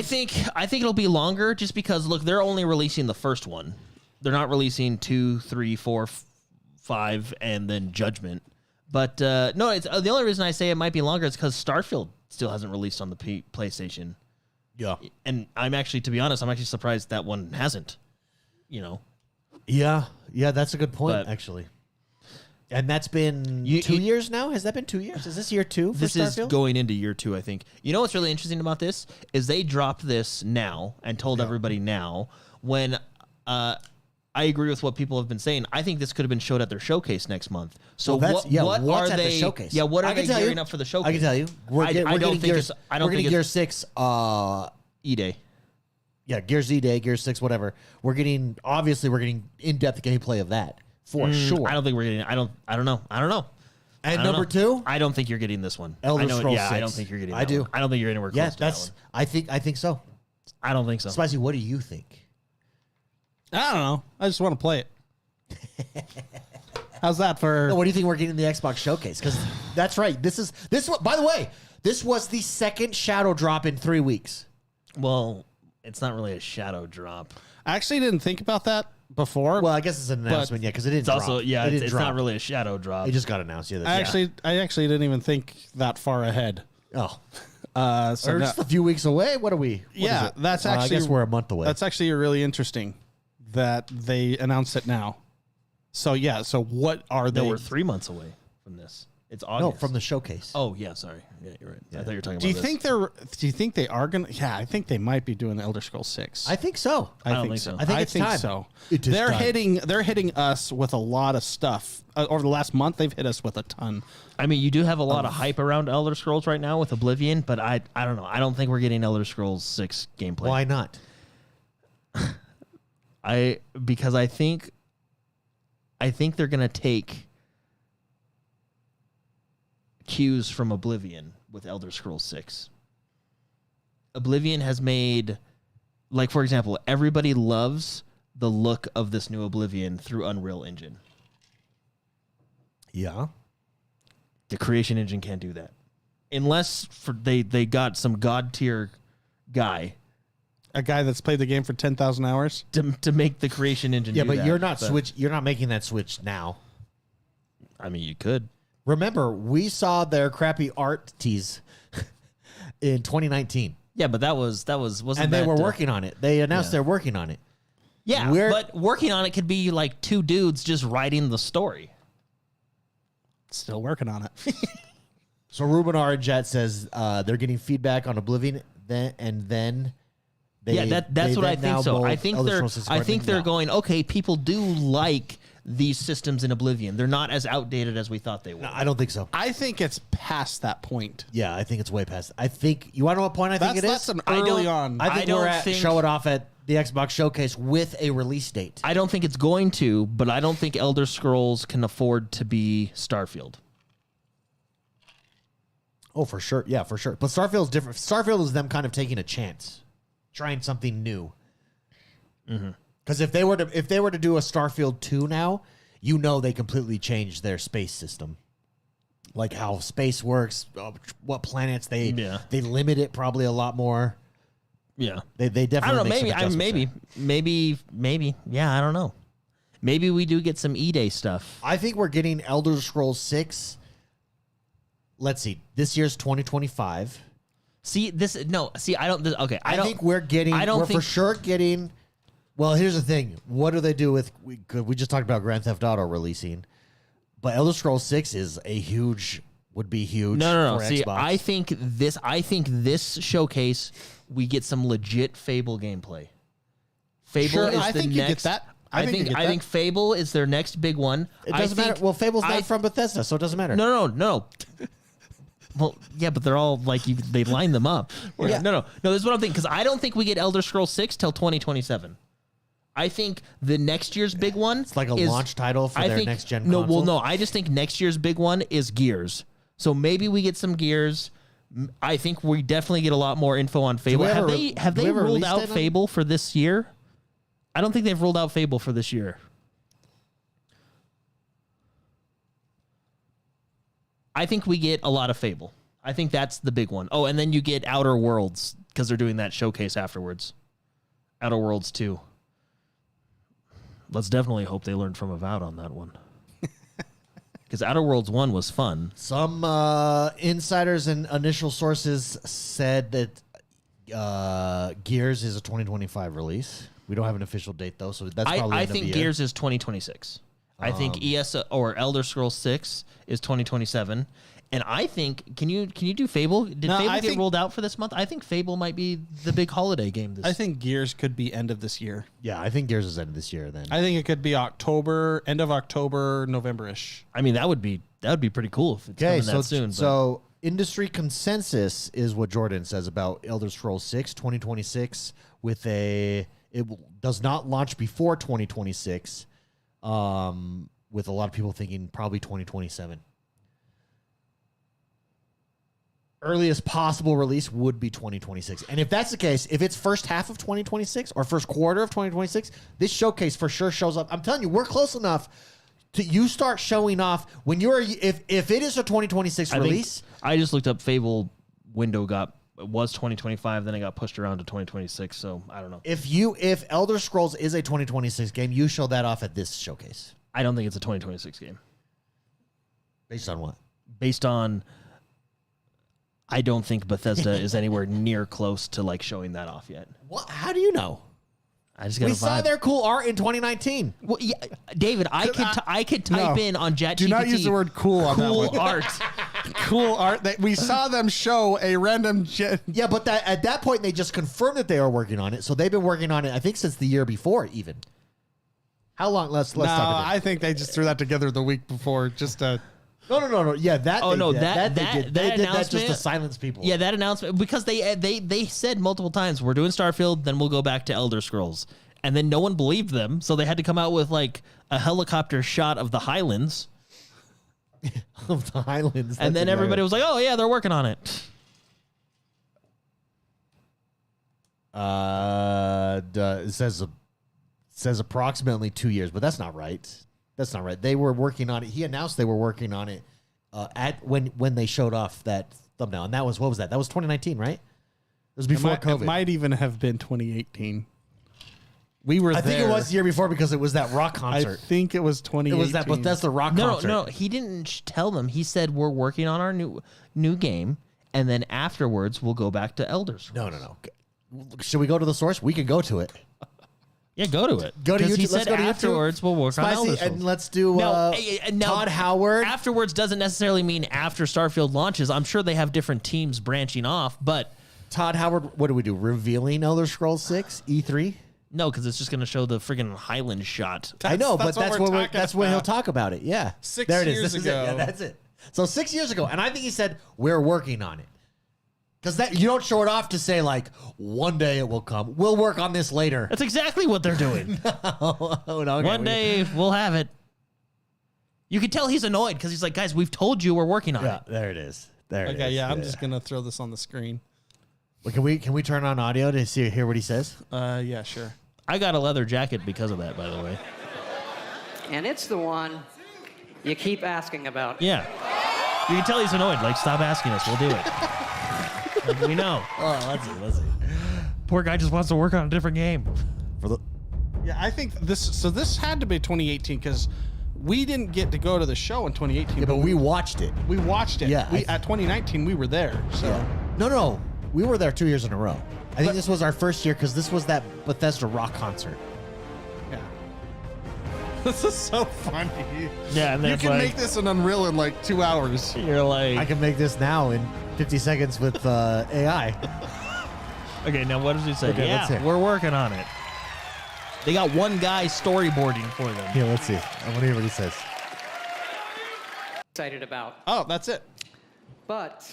C: I think it'll be longer just because, look, they're only releasing the first one. They're not releasing 2, 3, 4, 5, and then Judgment. But no, it's the only reason I say it might be longer is because Starfield still hasn't released on the PlayStation.
A: Yeah,
C: and to be honest, I'm actually surprised that one hasn't. You know.
A: Yeah, that's a good point, actually. And that's been 2 years now. Has that been 2 years? Is this year 2 for
C: This
A: Starfield?
C: is going into year 2, I think. You know what's really interesting about this is they dropped this now and told everybody now when. I agree with what people have been saying. I think this could have been showed at their showcase next month. So
A: what's
C: are
A: at
C: they?
A: The showcase?
C: Yeah, what are they gearing up for the showcase?
A: I can tell you. We're getting Gears 6
C: E-Day.
A: Yeah, Gears E-Day, Gears 6, whatever. We're getting in-depth gameplay of that for sure.
C: I don't think we're getting. I don't know.
A: And number 2,
C: I don't think you're getting this one.
A: Elder Scrolls 6.
C: I don't think you're getting. That
A: I do.
C: One. I don't think you're anywhere close to that one.
A: I think so.
C: I don't think so.
A: Spicy, what do you think?
B: I don't know. I just want to play it. How's that for?
A: No, what do you think we're getting in the Xbox showcase? Because that's right. This. By the way, this was the second shadow drop in 3 weeks.
C: Well, it's not really a shadow drop.
B: I actually didn't think about that before.
A: Well, I guess it's an announcement, because it didn't.
C: It's also it's not really a shadow drop.
A: It just got announced. Yeah,
B: I actually didn't even think that far ahead.
A: Oh.
B: So
A: or just a few weeks away. What are we?
B: That's actually.
A: I guess we're a month away.
B: That's actually really interesting that they announced it now. So so what are they?
C: We're 3 months away from this. It's August.
A: No, from the showcase.
C: Oh yeah, sorry. Yeah, you're right. I thought you were talking
B: Do you
C: about
B: think they are gonna? Yeah, I think they might be doing the Elder Scrolls 6.
A: I think so.
C: I don't think so.
A: I think it's time.
B: So.
A: It is
B: They're
A: time.
B: hitting us with a lot of stuff over the last month. They've hit us with a ton.
C: I mean, you do have a lot of hype around Elder Scrolls right now with Oblivion, but I don't know. I don't think we're getting Elder Scrolls 6 gameplay.
A: Why not?
C: Because I think they're gonna take cues from Oblivion with Elder Scrolls 6. Oblivion has made, like, for example, everybody loves the look of this new Oblivion through Unreal Engine.
A: Yeah.
C: The Creation Engine can't do that. Unless they got some god tier guy.
B: A guy that's played the game for 10,000 hours
C: to make the Creation Engine.
A: Yeah,
C: do
A: but
C: that.
A: you're not You're not making that switch now.
C: I mean, you could.
A: Remember, we saw their crappy art tease in 2019.
C: Yeah, but that wasn't.
A: And they were working on it. They announced they're working on it.
C: Yeah, but working on it could be like two dudes just writing the story.
B: Still working on it.
A: So Ruben R. Jet says they're getting feedback on Oblivion, then they
C: that's what I think. So I think they're
A: now.
C: going. Okay, people do like these systems in Oblivion. They're not as outdated as we thought they were.
A: No, I don't think so.
B: I think it's past that point.
A: Yeah, I think it's way past. I think you want to know what point I think it is.
B: That's an early on.
A: I think we're at show it off at the Xbox Showcase with a release date.
C: I don't think it's going to, but I don't think Elder Scrolls can afford to be Starfield.
A: Oh, for sure. Yeah, for sure. But Starfield's different. Starfield is them kind of taking a chance, trying something new. Because if they were to do a Starfield 2 now, you know they completely changed their space system, like how space works, what planets they limit it probably a lot more.
C: Yeah,
A: they definitely.
C: I don't know. Maybe. Yeah, I don't know. Maybe we do get some E-Day stuff.
A: I think we're getting Elder Scrolls 6. Let's see. This year's 2025.
C: I don't. Okay,
A: I think we're getting. We're for sure getting. Well, here's the thing. What do they do with? We just talked about Grand Theft Auto releasing, but Elder Scrolls 6 is would be huge.
C: No.
A: For
C: See,
A: Xbox.
C: I think this showcase we get some legit Fable gameplay. Fable is
B: I
C: the
B: think
C: next.
B: You get that.
C: I think Fable is their next big one.
A: It doesn't matter. Well, Fable's not from Bethesda, so it doesn't matter.
C: No. Well, yeah, but they're all like they line them up.
A: Yeah.
C: No. This is what I'm thinking, because I don't think we get Elder Scrolls 6 till 2027. I think the next year's big one.
A: It's like a launch title for their next gen console.
C: No. I just think next year's big one is Gears. So maybe we get some Gears. I think we definitely get a lot more info on Fable. Have they ruled out Fable for this year? I don't think they've ruled out Fable for this year. I think we get a lot of Fable. I think that's the big one. Oh, and then you get Outer Worlds because they're doing that showcase afterwards. Outer Worlds 2. Let's definitely hope they learned from Avowed on that one. Because Outer Worlds 1 was fun.
A: Some insiders and initial sources said that Gears is a 2025 release. We don't have an official date, though, so that's probably
C: I think Gears is 2026. I think or Elder Scrolls 6 is 2027. And I think, can you do Fable? Did Fable get rolled out for this month? I think Fable might be the big holiday game this
B: I think Gears could be end of this year.
A: Yeah, I think Gears is end of this year then.
B: I think it could be end of October, November-ish.
C: I mean, that would be pretty cool if it's coming that soon.
A: So industry consensus is what Jordan says about Elder Scrolls 6 2026 with it does not launch before 2026. With a lot of people thinking probably 2027. Earliest possible release would be 2026. And if that's the case, if it's first half of 2026 or first quarter of 2026, this showcase for sure shows up. I'm telling you, we're close enough to you start showing off when if it is a 2026 release.
C: I just looked up Fable window was 2025, then it got pushed around to 2026, so I don't know.
A: If Elder Scrolls is a 2026 game, you show that off at this showcase.
C: I don't think it's a 2026 game.
A: Based on what?
C: Based on I don't think Bethesda is anywhere near close to like showing that off yet.
A: What? How do you know?
C: We
A: saw their cool art in 2019.
C: Well, yeah, David, I could type in on ChatGPT.
B: Do not use the word cool on that one.
C: Cool art.
B: Cool art. We saw them show a random...
A: Yeah, but at that point, they just confirmed that they are working on it. So they've been working on it, I think, since the year before even. How long? Let's talk about it.
B: I think they just threw that together the week before just to...
A: No. Yeah, that.
C: Oh, no,
A: that
C: that
A: they did that just to
C: announcement-
A: silence people.
C: Yeah, that announcement, because they said multiple times, we're doing Starfield, then we'll go back to Elder Scrolls. And then no one believed them, so they had to come out with like a helicopter shot of the Highlands.
A: Of the Highlands.
C: And then everybody was like, oh, yeah, they're working on it.
A: It says approximately 2 years, but that's not right. That's not right. They were working on it. He announced they were working on it when they showed off that thumbnail. And that was, what was that? That was 2019, right? It was before COVID.
B: It might even have been 2018. We were
A: I think it was the year before because it was that rock
B: I
A: concert.
B: think it was 2018.
A: It was that Bethesda rock concert.
C: No, he didn't tell them. He said we're working on our new game, and then afterwards we'll go back to Elder Scrolls.
A: No. Should we go to the source? We can go to it.
C: Yeah, go to it.
A: Go to YouTube.
C: He
A: Let's
C: said
A: go to
C: afterwards
A: YouTube.
C: we'll work on Elder
A: Spicy,
C: Scrolls.
A: and let's do
C: No,
A: Todd Howard.
C: Afterwards doesn't necessarily mean after Starfield launches. I'm sure they have different teams branching off, but
A: Todd Howard, what do we do? Revealing Elder Scrolls 6 E3?
C: no, because it's just going to show the friggin' Highland shot.
A: I know, but
B: that's what
A: that's when he'll talk about it. Yeah.
B: 6
A: there it is.
B: years
A: This
B: ago.
A: Is it. Yeah, that's it. So 6 years ago. And I think he said, we're working on it. Because that you don't show it off to say, like, one day it will come. We'll work on this later.
C: That's exactly what they're doing. One day we'll have it. You can tell he's annoyed because he's like, guys, we've told you we're working on
A: Yeah,
C: it.
A: there it is. There it is.
B: Okay, yeah, I'm just going to throw this on the screen.
A: Well, can we turn on audio to hear what he says?
B: Yeah, sure.
C: I got a leather jacket because of that, by the way.
D: And it's the one you keep asking about.
C: Yeah. You can tell he's annoyed. Like, stop asking us. We'll do it. Like, we know.
A: Oh, let's see.
C: Poor guy just wants to work on a different game.
A: For the
B: Yeah, I think this had to be 2018 because we didn't get to go to the show in 2018.
A: Yeah, but we watched it.
B: we watched it.
A: Yeah,
B: At 2019, we were there. So
A: No. We were there 2 years in a row. I think this was our first year because this was that Bethesda rock concert.
B: yeah. This is so funny.
C: Yeah, and
B: You
C: then
B: can make this an Unreal in like 2 hours.
C: You're like,
A: I can make this now in 50 seconds with AI.
C: okay, now what does he say?
A: Okay, let's
C: yeah,
A: hear.
C: we're working on it. They got one guy storyboarding for them.
A: Here, let's see. I want to hear what he says.
D: Excited about.
B: Oh, that's it.
D: But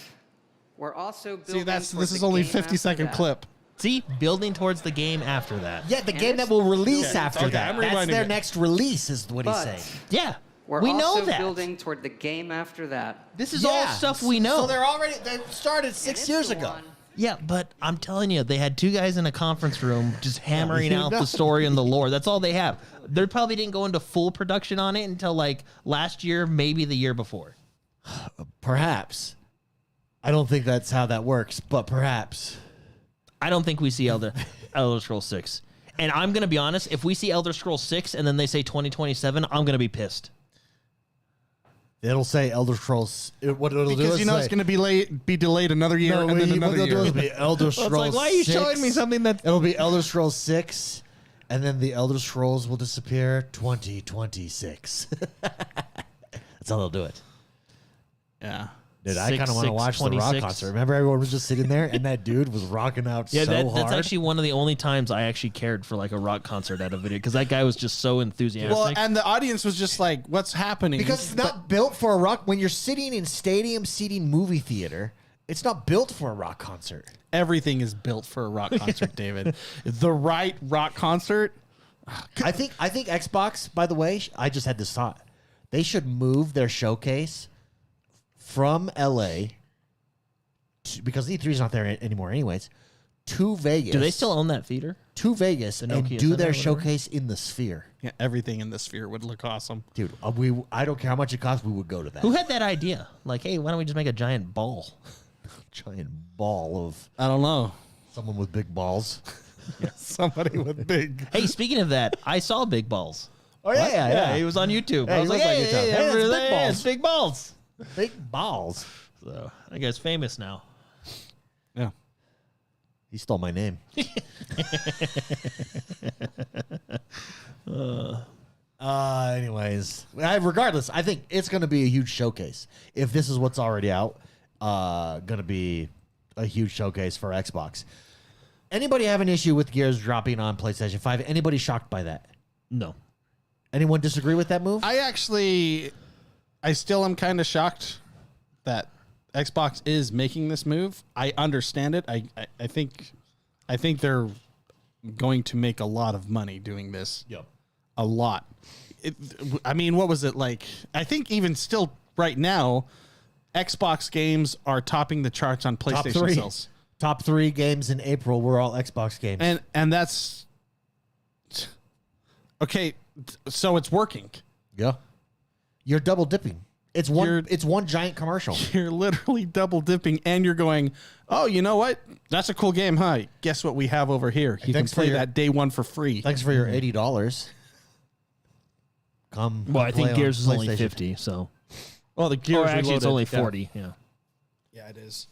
D: we're also building.
B: See, this
D: towards
B: is
D: the
B: only
D: game
B: 50-second
D: after that.
B: clip.
C: See, building towards the game after that.
A: Yeah, the
D: And
A: game
D: it's
A: that will release
D: still-
A: after
B: Okay,
A: that.
B: I'm
A: That's
B: rewinding
A: their
B: it.
A: next release, is what he's
D: But
A: saying.
C: Yeah,
D: we're
C: we
D: also
C: know that.
D: building toward the game after that.
C: This is all stuff we know.
A: So they started
D: And
A: 6
D: it's
A: years
D: the
A: ago.
D: one-
C: Yeah, but I'm telling you, they had two guys in a conference room just hammering
A: you
C: out
A: know.
C: the story and the lore. That's all they have. They probably didn't go into full production on it until like last year, maybe the year before.
A: Perhaps. I don't think that's how that works, but perhaps.
C: I don't think we see Elder Scrolls 6. And I'm going to be honest, if we see Elder Scrolls 6 and then they say 2027, I'm going to be pissed.
A: It'll say Elder Scrolls. What it'll do
B: Because
A: is
B: you know it's going to be delayed another year and then
A: what
B: another
A: they'll do
B: year.
A: is be Elder Scrolls.
C: It's like, why are you
A: 6.
C: showing me something that...
A: It'll be Elder Scrolls 6, and then the Elder Scrolls will disappear 2026. That's how they'll do it.
B: Yeah.
A: Dude, I
C: 6,
A: kind of want to
C: 6,
A: watch the rock
C: 26.
A: concert. Remember, everyone was just sitting there, and that dude was rocking out
C: Yeah,
A: so
C: that's
A: hard.
C: actually one of the only times I actually cared for like a rock concert at a video because that guy was just so enthusiastic.
B: Well, and the audience was just like, what's happening?
A: Because it's not built for a rock. When you're sitting in stadium seating movie theater, it's not built for a rock concert.
B: Everything is built for a rock concert, David. The right rock concert.
A: I think Xbox, by the way, I just had this thought. They should move their showcase from LA because E3 is not there anymore anyways, to Vegas.
C: do they still own that theater?
A: to Vegas and
C: Nokia
A: do
C: Center
A: their
C: or whatever?
A: showcase in the Sphere?
B: Yeah, everything in the sphere would look awesome.
A: Dude, I don't care how much it costs, we would go to that.
C: Who had that idea? Like, hey, why don't we just make a giant ball?
A: Giant ball of
B: I don't know.
A: someone with big balls.
B: Somebody with big.
C: Hey, speaking of that, I saw Big Balls.
A: Oh yeah,
C: He was on YouTube.
A: Yeah,
C: I
A: he
C: was like,
A: was on
C: hey,
A: YouTube.
C: hey,
A: Hey,
C: over
A: it's Big
C: there,
A: Balls.
C: it's Big Balls.
A: Big balls.
C: So I guess famous now.
B: Yeah.
A: He stole my name. Anyways, regardless, I think it's going to be a huge showcase. If this is what's already out, going to be a huge showcase for Xbox. Anybody have an issue with Gears dropping on PlayStation 5? Anybody shocked by that?
C: No.
A: Anyone disagree with that move?
B: I still am kind of shocked that Xbox is making this move. I understand it. I think they're going to make a lot of money doing this.
A: Yep.
B: A lot. I mean, what was it like? I think even still right now, Xbox games are topping the charts on
A: Top
B: PlayStation
A: three.
B: sales.
A: Top 3 games in April were all Xbox games.
B: And that's okay. So it's working.
A: Yeah. You're double dipping. It's one giant commercial.
B: You're literally double dipping, and you're going, oh, you know what? That's a cool game, huh? Guess what we have over here? You can play that day one for free.
A: Thanks for your $80.
C: Well, I think Gears is only 50, so.
B: Well, the Gears
C: actually, it's only 40. Yeah.
B: Yeah, it is.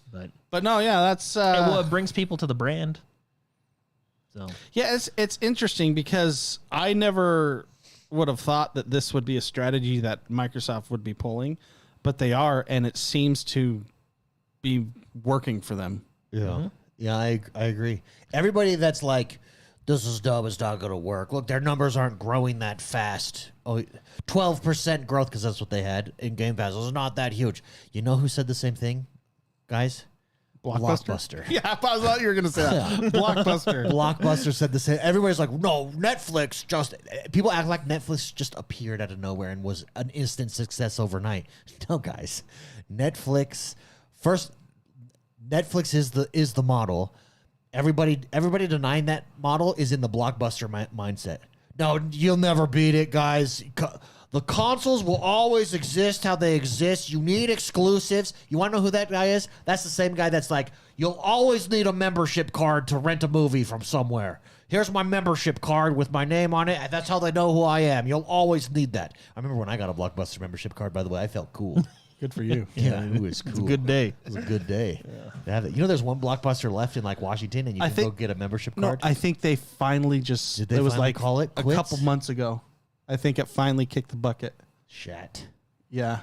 C: But
B: no, yeah, that's.
C: it brings people to the brand. So
B: yeah, it's interesting because I never would have thought that this would be a strategy that Microsoft would be pulling, but they are, and it seems to be working for them.
A: Yeah, yeah, I agree. Everybody that's like, this is dumb, it's not going to work. Look, their numbers aren't growing that fast. Oh, 12% growth because that's what they had in Game Pass. It's not that huge. You know who said the same thing, guys? Blockbuster.
B: Yeah, I thought you were going to say that. Blockbuster.
A: Blockbuster said the same. Everybody's like, no, Netflix just... People act like Netflix just appeared out of nowhere and was an instant success overnight. No, guys. Netflix is the model. Everybody denying that model is in the Blockbuster mindset. No, you'll never beat it, guys. The consoles will always exist how they exist. You need exclusives. You want to know who that guy is? That's the same guy that's like, you'll always need a membership card to rent a movie from somewhere. Here's my membership card with my name on it. That's how they know who I am. You'll always need that. I remember when I got a Blockbuster membership card, by the way, I felt cool.
B: Good for you.
A: Yeah, it was cool.
C: it's a good day.
A: It was a good day. Yeah. You know, there's one Blockbuster left in like Washington, and you can go get a membership card.
B: No, I think they finally just.
A: Did they
B: was
A: finally
B: like
A: call it
B: a
A: quits?
B: couple months ago. I think it finally kicked the bucket.
A: Shit.
B: Yeah.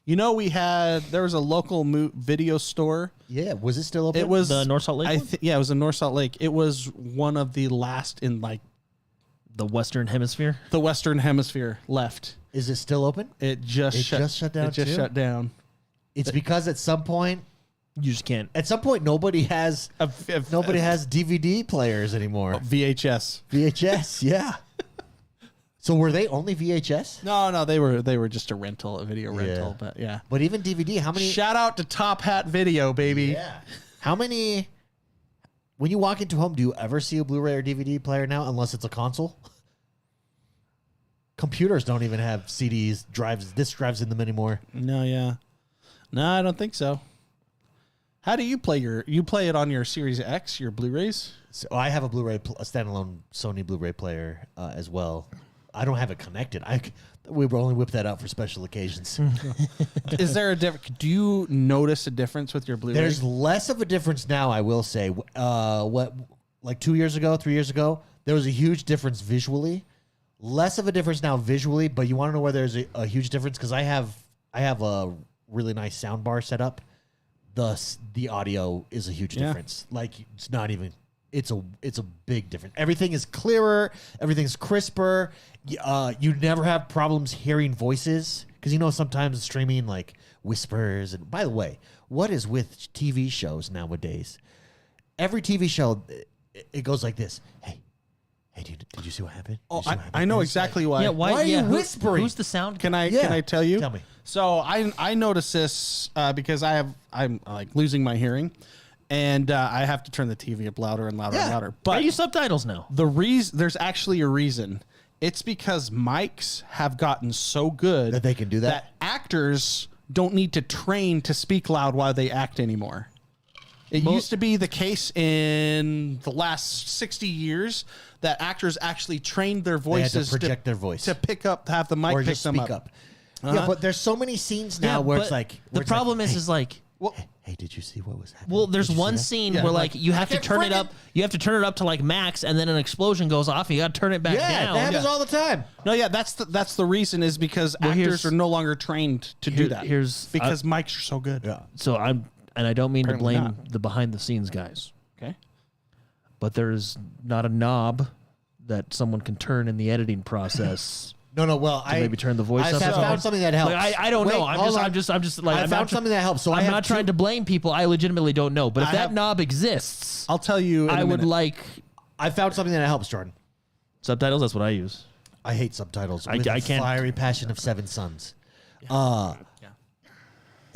B: You know, there was a local video store.
A: Yeah, was it still open?
B: It was
C: the North Salt Lake one?
B: Yeah, it was in North Salt Lake. It was one of the last in like
C: the Western Hemisphere.
B: The Western Hemisphere left.
A: Is it still open?
B: It just shut down. It just shut down.
A: It's because at some point
C: you just can't.
A: At some point, nobody has DVD players anymore.
B: VHS.
A: VHS, yeah. So were they only VHS?
B: No, they were just a video rental. But yeah.
A: But even DVD, how many?
B: Shout out to Top Hat Video, baby.
A: Yeah. How many? When you walk into home, do you ever see a Blu-ray or DVD player now, unless it's a console? Computers don't even have CDs, disc drives in them anymore.
B: No, I don't think so. How do you play you play it on your Series X, your Blu-rays?
A: So I have a standalone Sony Blu-ray player as well. I don't have it connected. We only whip that out for special occasions.
B: Is there a difference? Do you notice a difference with your Blu-ray?
A: There's less of a difference now, I will say. Like 2 years ago, 3 years ago, there was a huge difference visually. Less of a difference now visually, but you want to know where there's a huge difference? Because I have a really nice sound bar set up. The audio is a huge difference. Like it's not even. It's a big difference. Everything is clearer. Everything's crisper. You never have problems hearing voices because sometimes streaming like whispers. And by the way, what is with TV shows nowadays? Every TV show, it goes like this. Hey, did you see what happened?
B: Oh, I know exactly why.
C: Yeah,
A: why are you whispering?
C: Who's the sound?
B: Can I tell you?
A: Tell me.
B: So I noticed this because I'm like losing my hearing. And I have to turn the TV up louder and louder and louder.
C: But I use subtitles now.
B: There's actually a reason. It's because mics have gotten so good
A: that they can do that.
B: Actors don't need to train to speak loud while they act anymore. It used to be the case in the last 60 years that actors actually trained their voices
A: to project their voice
B: to pick up, have the mic
A: or
B: pick
A: just
B: them
A: speak up. Yeah, but there's so many scenes now where it's like
C: the problem is like.
A: Well, hey, did you see what was happening?
C: Well, there's one scene where like you have to turn it up. You have to turn it up to like max, and then an explosion goes off, and you got to turn it back down.
A: Yeah, that happens all the time.
B: No, yeah, that's the reason is because actors are no longer trained to do that. Because mics are so good.
A: Yeah.
C: So I don't mean
B: Apparently
C: to blame
B: not.
C: the behind the scenes guys,
B: Okay.
C: but there's not a knob that someone can turn in the editing process.
A: No. Well, I
C: maybe turn the voice
A: I
C: up.
A: found something that helps.
C: Like, I don't know. I'm just like
A: I found something that helps. So
C: I'm not trying to blame people. I legitimately don't know. But if that knob exists,
B: I'll tell you.
C: I would like
A: I found something that helps, Jordan.
C: subtitles. That's what I use.
A: I hate subtitles.
C: I
A: With the
C: can't.
A: Fiery passion of Seven Sons.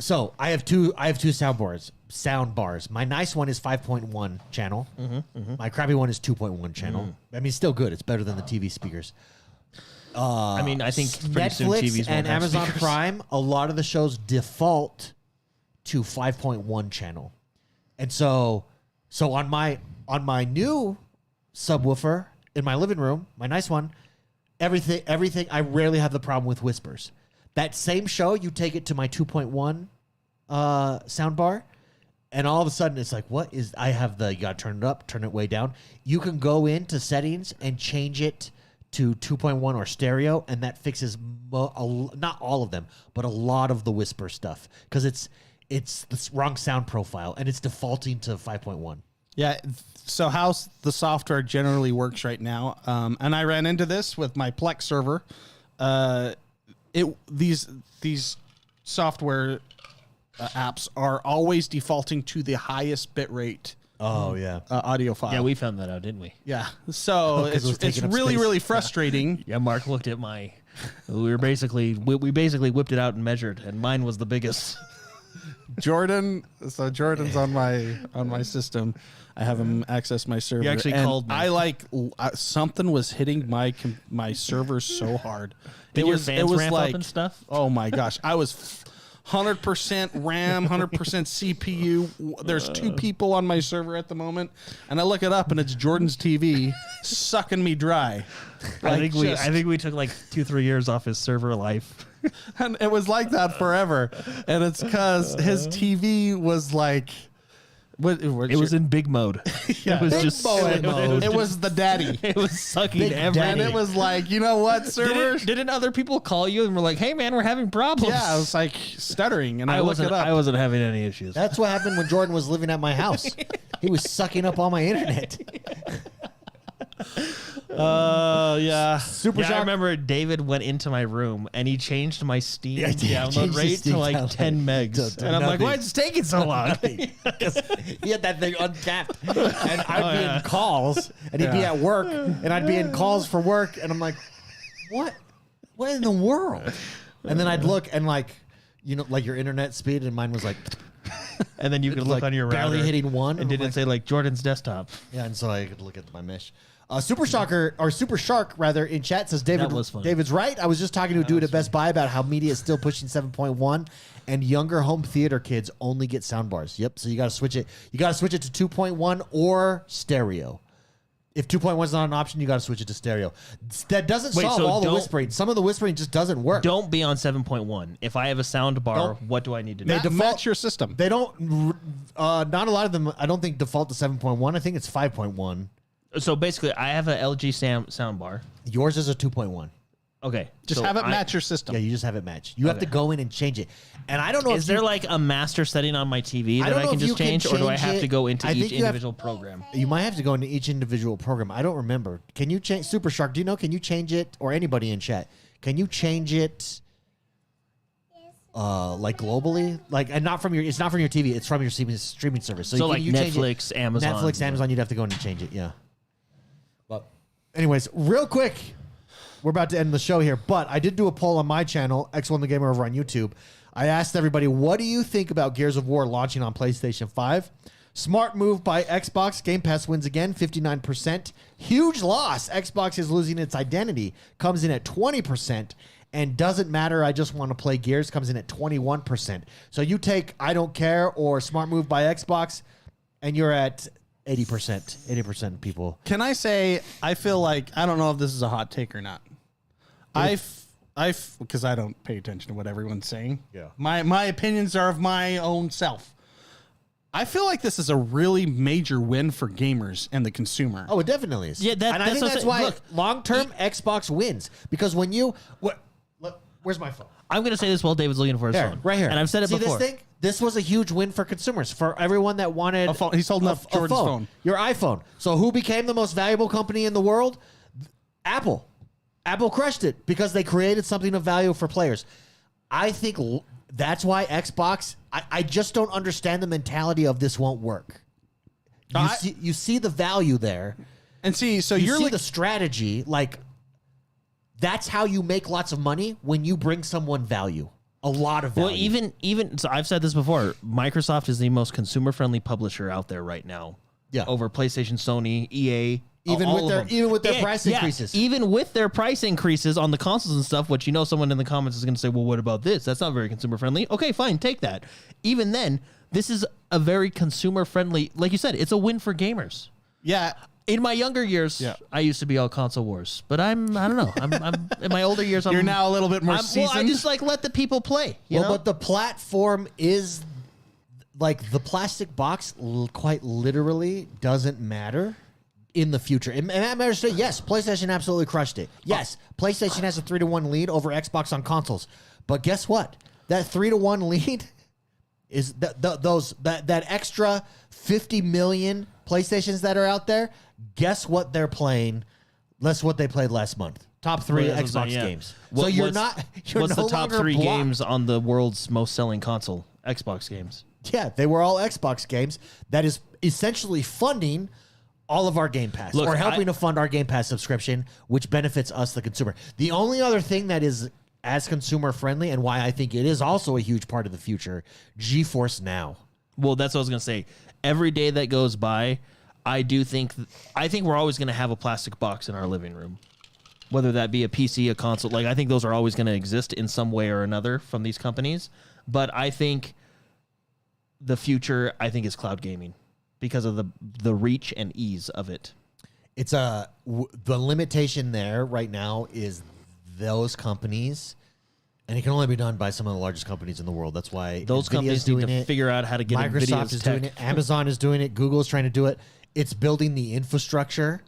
A: So I have two sound bars. My nice one is 5.1 channel. My crappy one is 2.1 channel. I mean, still good. It's better than the TV speakers.
C: I mean, I think pretty soon TVs
A: Netflix
C: won't
A: and
C: have
A: Amazon
C: speakers.
A: Prime, a lot of the shows default to 5.1 channel. And so on my new subwoofer in my living room, my nice one, everything I rarely have the problem with whispers. That same show, you take it to my 2.1 soundbar, and all of a sudden it's like, what is, you gotta turn it up, turn it way down. You can go into settings and change it to 2.1 or stereo, and that fixes not all of them, but a lot of the whisper stuff, because it's the wrong sound profile, and it's defaulting to 5.1.
B: Yeah. So how the software generally works right now, and I ran into this with my Plex server. These software apps are always defaulting to the highest bitrate
A: Oh yeah.
B: audio file.
C: Yeah, we found that out, didn't we?
B: Yeah. So
A: 'cause it was
B: it's
A: taking up
B: really,
A: space.
B: really frustrating.
C: Yeah, Mark looked at my. We basically whipped it out and measured, and mine was the biggest.
B: Jordan's on my system. I have him access my server.
C: He actually
B: and
C: called me.
B: Something was hitting my server so hard.
C: Did your fans ramp up and stuff?
B: Oh my gosh, I was 100% RAM, 100% CPU. There's 2 people on my server at the moment, and I look it up, and it's Jordan's TV sucking me dry.
C: I think we took like 2-3 years off his server life.
B: And it was like that forever, and it's because his TV was like.
C: It was in big mode.
B: Yeah.
C: It was
A: Big
C: just
A: boy mode.
B: It was the daddy.
C: It was sucking
A: Big
C: everything.
A: daddy.
B: And it was like, you know what, server?
C: Didn't other people call you and were like, "Hey, man, we're having problems"?
B: Yeah, I was like stuttering, and I looked
C: wasn't.
B: it up.
C: I wasn't having any issues.
A: That's what happened when Jordan was living at my house. He was sucking up all my internet.
B: Yeah.
A: Super
C: Yeah, I
A: Shock.
C: remember David went into my room and he changed my Steam
A: Yeah, he changed
C: download
A: his
C: rate
A: Steam
C: to like
A: download
C: 10 megs.
A: to
C: And I'm like,
A: nothing.
C: why is it taking so long?
A: He had that thing uncapped. And I'd be in calls, and he'd be at work, and I'd be in calls for work, and I'm like, what? What in the world? And then I'd look, and like, you know, like your internet speed, and mine was like,
C: And then you could look
A: like
C: on your
A: barely
C: router,
A: hitting 1.
C: and didn't
A: like,
C: say like Jordan's desktop.
A: yeah, and so I could look at my mesh. Super Shark rather in chat says
C: That was funny.
A: David's right. I was just talking to a dude at Best Buy about how media is still pushing 7.1 and younger home theater kids only get soundbars. Yep, so you got to switch it. You got to switch it to 2.1 or stereo. If 2.1 is not an option, you got to switch it to stereo. That doesn't
C: Wait,
A: solve
C: so
A: all the
C: don't-
A: whispering. Some of the whispering just doesn't work.
C: Don't be on 7.1. If I have a sound bar, what do I need to do?
B: Match your system.
A: They don't. Not a lot of them. I don't think default to 7.1. I think it's 5.1.
C: So basically, I have an LG sound bar.
A: Yours is a 2.1.
C: Okay.
B: Just
C: so
B: have it
C: I-
B: match your system.
A: Yeah, you just have it matched. You have to go in and change it. And I don't know.
C: Is
A: if
C: there
A: you,
C: like a master setting on my TV
A: I
C: that
A: don't
C: I
A: know
C: can
A: if you
C: just
A: can
C: change, or do I
A: change
C: have
A: it.
C: to go into
A: I think
C: each
A: you have-
C: individual program?
A: You might have to go into each individual program. I don't remember. Can you change Super Shark? Do you know? Can you change it, or anybody in chat? Can you change it? Like globally, like, and not from your. It's not from your TV. It's from your streaming service.
C: So like
A: you change it.
C: Netflix, Amazon.
A: Netflix, Amazon. You'd have to go in and change it. Yeah. But, anyways, real quick, we're about to end the show here. But I did do a poll on my channel, X1 the Gamer over on YouTube. I asked everybody, what do you think about Gears of War launching on PlayStation 5? Smart move by Xbox. Game Pass wins again, 59%. Huge loss. Xbox is losing its identity. Comes in at 20%. And doesn't matter, I just want to play Gears. Comes in at 21%. So you take I don't care or smart move by Xbox, and you're at 80%. 80% of people.
B: Can I say, I feel like, I don't know if this is a hot take or not. Because I don't pay attention to what everyone's saying.
A: Yeah.
B: My opinions are of my own self. I feel like this is a really major win for gamers and the consumer.
A: Oh, it definitely is.
C: Yeah,
A: and I
C: that's
A: think
C: what I'm
A: that's
C: saying.
A: why
C: Look,
A: long-term Xbox wins. Because when you... where's my phone?
C: I'm going to say this while David's looking for his
A: There,
C: phone.
A: right here.
C: And I've said it
A: See
C: before.
A: this thing? This was a huge win for consumers, for everyone that wanted
B: A phone. He's holding up Jordan's phone.
A: Your iPhone. So who became the most valuable company in the world? Apple. Apple crushed it because they created something of value for players. I think that's why Xbox, I just don't understand the mentality of this won't work. You see the value there.
B: And see, so
A: You
B: you're
A: see
B: like,
A: the strategy, like that's how you make lots of money when you bring someone value, a lot of value.
C: Well, even so, I've said this before. Microsoft is the most consumer-friendly publisher out there right now. over PlayStation, Sony, EA.
A: Even with their price increases.
C: Even with their price increases on the consoles and stuff, which someone in the comments is going to say, well, what about this? That's not very consumer friendly. Okay, fine, take that. Even then, this is a very consumer friendly, like you said, it's a win for gamers.
B: Yeah.
C: In my younger years, I used to be all console wars, but I don't know. I'm in my older years.
B: You're now a little bit more seasoned.
C: Well, I just let the people play. You know?
A: But the platform is like the plastic box. Quite literally, doesn't matter in the future. It matters to yes, PlayStation absolutely crushed it. Yes, PlayStation has a 3-1 lead over Xbox on consoles. But guess what? That 3-1 lead is that extra 50 million PlayStations that are out there. Guess what they're playing? That's what they played last month. Top 3 Xbox games. So you're
C: what's
A: no
C: the top
A: longer
C: 3
A: blocked.
C: games on the world's most selling console? Xbox games.
A: Yeah, they were all Xbox games. That is essentially funding all of our Game Pass, or helping to fund our Game Pass subscription, which benefits us, the consumer. The only other thing that is as consumer friendly, and why I think it is also a huge part of the future, GeForce Now.
C: Well, that's what I was going to say. Every day that goes by, I think we're always going to have a plastic box in our living room, whether that be a PC, a console. Like, I think those are always going to exist in some way or another from these companies. But I think the future, is cloud gaming because of the reach and ease of it.
A: It's the limitation there right now is those companies, and it can only be done by some of the largest companies in the world. That's why
C: those companies need to figure out how to get
A: Microsoft is doing it. Amazon is doing it. Google is trying to do it. It's building the infrastructure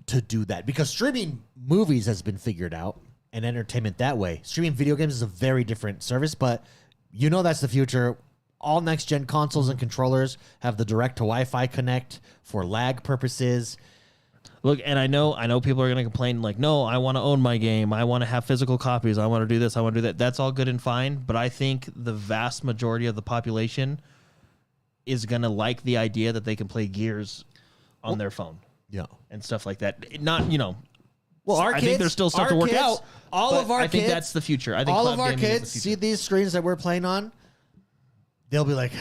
A: to do that, because streaming movies has been figured out and entertainment that way. Streaming video games is a very different service, but that's the future. All next-gen consoles and controllers have the direct-to-Wi-Fi connect for lag purposes.
C: Look, and I know people are going to complain, like, no, I want to own my game. I want to have physical copies. I want to do this. I want to do that. That's all good and fine, but I think the vast majority of the population is going to like the idea that they can play Gears on their phone.
A: Yeah.
C: And stuff like that. Not,
A: well, our
C: I
A: kids,
C: think there's still stuff to work
A: kids,
C: out. I think that's the future. I think
A: all
C: cloud
A: of our
C: gaming is
A: kids
C: the
A: see
C: future.
A: these screens that we're playing on. They'll be like,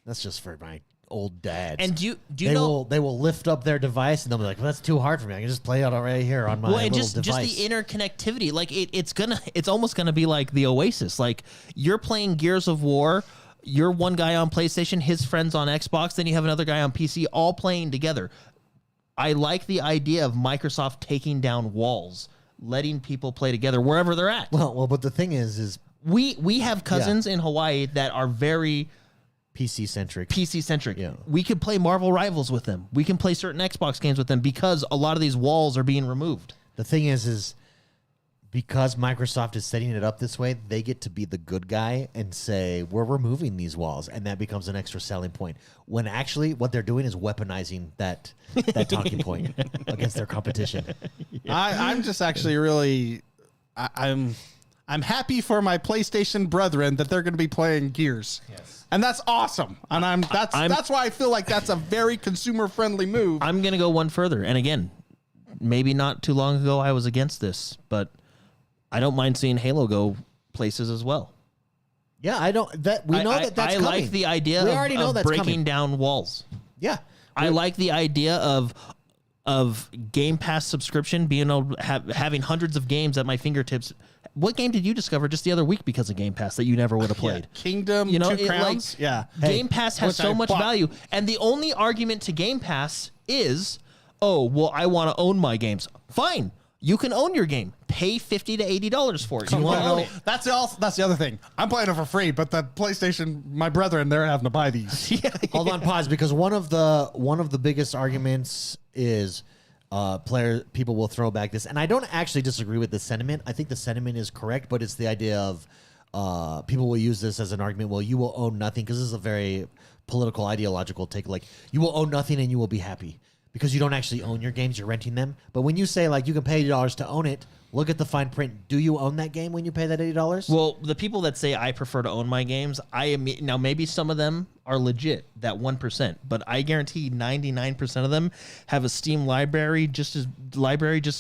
A: that's just for my old dads.
C: And do you know
A: they will lift up their device and they'll be like, well, that's too hard for me. I can just play it right here on my little device.
C: Just the interconnectivity. Like it's almost gonna be like the Oasis. Like, you're playing Gears of War, you're one guy on PlayStation, his friends on Xbox, then you have another guy on PC, all playing together. I like the idea of Microsoft taking down walls, letting people play together wherever they're at.
A: Well, but the thing is
C: we have cousins in Hawaii that are very
A: PC centric.
C: Yeah. We could play Marvel Rivals with them. We can play certain Xbox games with them because a lot of these walls are being removed.
A: The thing is because Microsoft is setting it up this way, they get to be the good guy and say, we're removing these walls, and that becomes an extra selling point. When actually what they're doing is weaponizing that talking point against their competition.
B: I'm just actually really I'm happy for my PlayStation brethren that they're going to be playing Gears. Yes. And that's awesome. And that's why I feel like that's a very consumer friendly move.
C: I'm going to go one further. And again, maybe not too long ago I was against this, but I don't mind seeing Halo go places as well.
A: Yeah, I like the idea
C: of breaking down walls.
A: Yeah.
C: I like the idea of Game Pass subscription, being able to having hundreds of games at my fingertips. What game did you discover just the other week because of Game Pass that you never would have played?
B: Kingdom, Two Crowns.
C: Game Pass has so much value, and the only argument to Game Pass is, oh, well, I want to own my games. Fine, you can own your game. Pay $50 to $80 for it. You want to own it.
B: That's the other thing. I'm playing it for free, but the PlayStation, my brethren, they're having to buy these.
A: Hold on, pause, because one of the biggest arguments is people will throw back this, and I don't actually disagree with the sentiment. I think the sentiment is correct, but it's the idea of people will use this as an argument. Well, you will own nothing, because this is a very political, ideological take. Like, you will own nothing and you will be happy because you don't actually own your games; you're renting them. But when you say like you can pay $80 to own it, look at the fine print. Do you own that game when you pay that $80?
C: Well, the people that say I prefer to own my games, now maybe some of them are legit, that 1%, but I guarantee 99% of them have a Steam library just as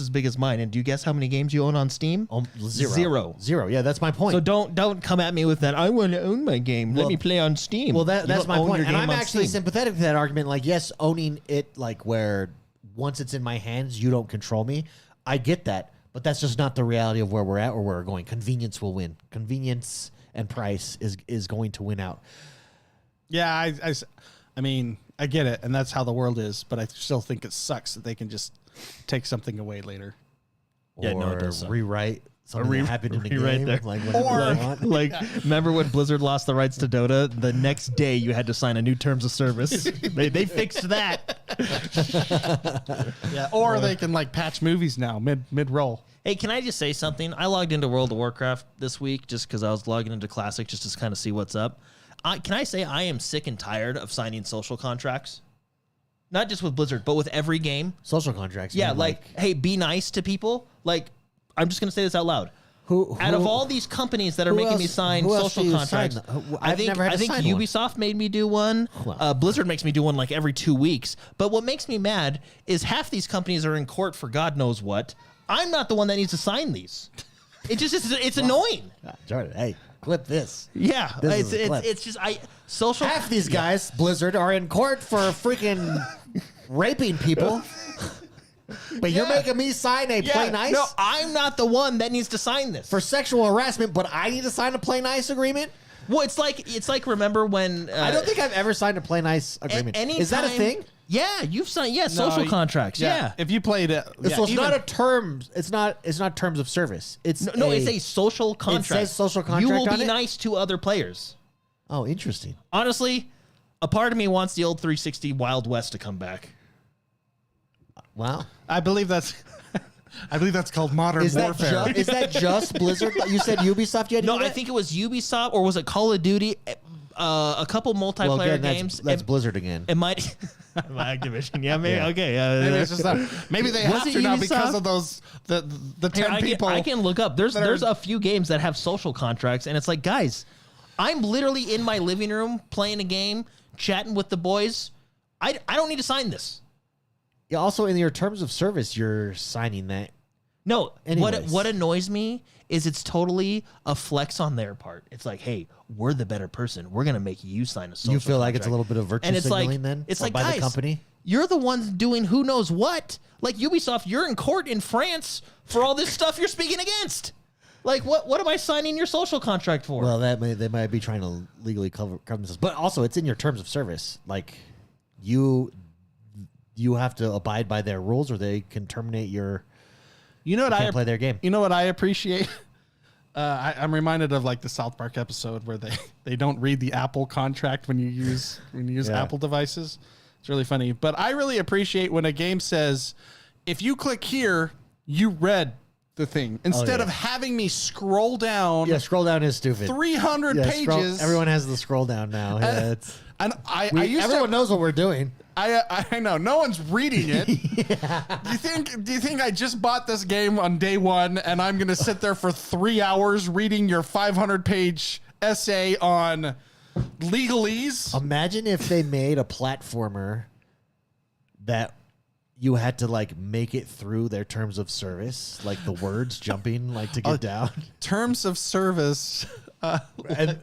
C: big as mine. And do you guess how many games you own on Steam?
A: Zero. Yeah, that's my point.
C: So don't come at me with that. I want to own my game. Let me play on Steam.
A: Well, that's my point. And I'm
C: on
A: actually
C: Steam.
A: sympathetic to that argument. Like, yes, owning it, like where once it's in my hands, you don't control me. I get that, but that's just not the reality of where we're at or where we're going. Convenience will win. Convenience and price is going to win out.
B: Yeah, I mean, I get it, and that's how the world is, but I still think it sucks that they can just take something away later.
C: Yeah,
A: Or
C: no, it does suck.
A: rewrite something that happened in the
C: rewrite
A: game.
C: there.
A: Like, whenever they want.
C: Like, remember when Blizzard lost the rights to Dota? The next day, you had to sign a new terms of service. they fixed that.
B: Yeah, or they can like patch movies now mid roll.
C: Hey, can I just say something? I logged into World of Warcraft this week just because I was logging into Classic just to kind of see what's up. Can I say I am sick and tired of signing social contracts? Not just with Blizzard, but with every game.
A: Social contracts.
C: Yeah,
A: man,
C: like, hey, be nice to people. Like, I'm just going to say this out loud. Out of all these companies that are making me sign social contracts, I think Ubisoft made me do one. Blizzard makes me do one like every 2 weeks. But what makes me mad is half these companies are in court for God knows what. I'm not the one that needs to sign these. It's annoying.
A: Jordan, hey, clip this.
C: Yeah,
A: This is a clip.
C: it's just social.
A: Half these guys, Blizzard, are in court for freaking raping people. But you're making me sign a play nice?
C: No, I'm not the one that needs to sign this.
A: For sexual harassment, but I need to sign a play nice agreement?
C: Well, it's like remember when
A: I don't think I've ever signed a play nice agreement. Is that a thing?
C: Yeah, you've signed social contracts. Yeah.
B: If you played it,
A: So it's not a term. It's not terms of service. It's
C: it's a social contract.
A: It says social contract.
C: You will
A: on
C: be
A: it?
C: nice to other players.
A: Oh, interesting.
C: Honestly, a part of me wants the old 360 Wild West to come back.
A: Wow.
B: I believe that's called Modern Warfare.
A: Is that just Blizzard? You said Ubisoft. You had to
C: No,
A: do
C: I
A: that?
C: think it was Ubisoft or was it Call of Duty? A couple multiplayer
A: again,
C: games.
A: That's Blizzard again.
C: It might Activision. Yeah, maybe.
A: Yeah.
C: Okay.
B: Maybe it's just that. Maybe they have
C: it
B: to now
C: Ubisoft?
B: because of those the 10 people.
C: I can look up. There's a few games that have social contracts, and it's like, guys, I'm literally in my living room playing a game, chatting with the boys. I don't need to sign this.
A: Yeah, also, in your terms of service, you're signing that.
C: No,
A: Anyways.
C: what annoys me is it's totally a flex on their part. It's like, hey, we're the better person. We're gonna make you sign a social.
A: You feel like it's a
C: contract.
A: little bit of virtue
C: And it's
A: signaling
C: like,
A: then?
C: it's
A: Or
C: like,
A: by
C: guys,
A: the company?
C: you're the ones doing who knows what. Like Ubisoft, you're in court in France for all this stuff you're speaking against. Like, what am I signing your social contract for?
A: Well, they might be trying to legally cover themselves, but also it's in your terms of service. Like you have to abide by their rules, or they can terminate your.
B: You know what
A: can't play their game.
B: You know what I appreciate? I'm reminded of like the South Park episode where they don't read the Apple contract when you use
A: Yeah.
B: Apple devices. It's really funny. But I really appreciate when a game says, if you click here, you read the thing instead of having me scroll down.
A: Yeah, scroll down is stupid.
B: 300 pages.
A: Everyone has the scroll down now. Yeah,
B: And
A: everyone knows what we're doing.
B: I know no one's reading it. Do you think I just bought this game on day one and I'm gonna sit there for 3 hours reading your 500-page essay on legalese?
A: Imagine if they made a platformer that you had to like make it through their terms of service, like the words jumping like to get down.
B: Terms of service.
A: And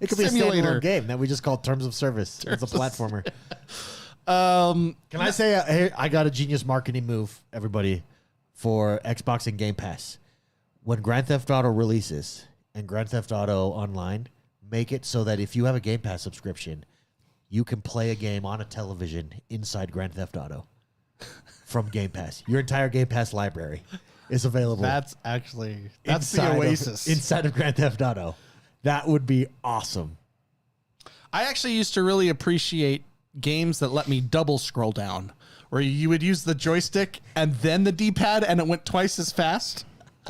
A: it could be a
B: Simulator.
A: standalone game that we just call Terms of Service. It's a platformer.
B: Um,
A: Can I say, hey, I got a genius marketing move, everybody, for Xbox and Game Pass. When Grand Theft Auto releases and Grand Theft Auto Online, make it so that if you have a Game Pass subscription, you can play a game on a television inside Grand Theft Auto from Game Pass. Your entire Game Pass library is available.
B: that's the
A: inside
B: Oasis.
A: inside of Grand Theft Auto. That would be awesome.
B: I actually used to really appreciate games that let me double scroll down, where you would use the joystick and then the D-pad, and it went twice as fast.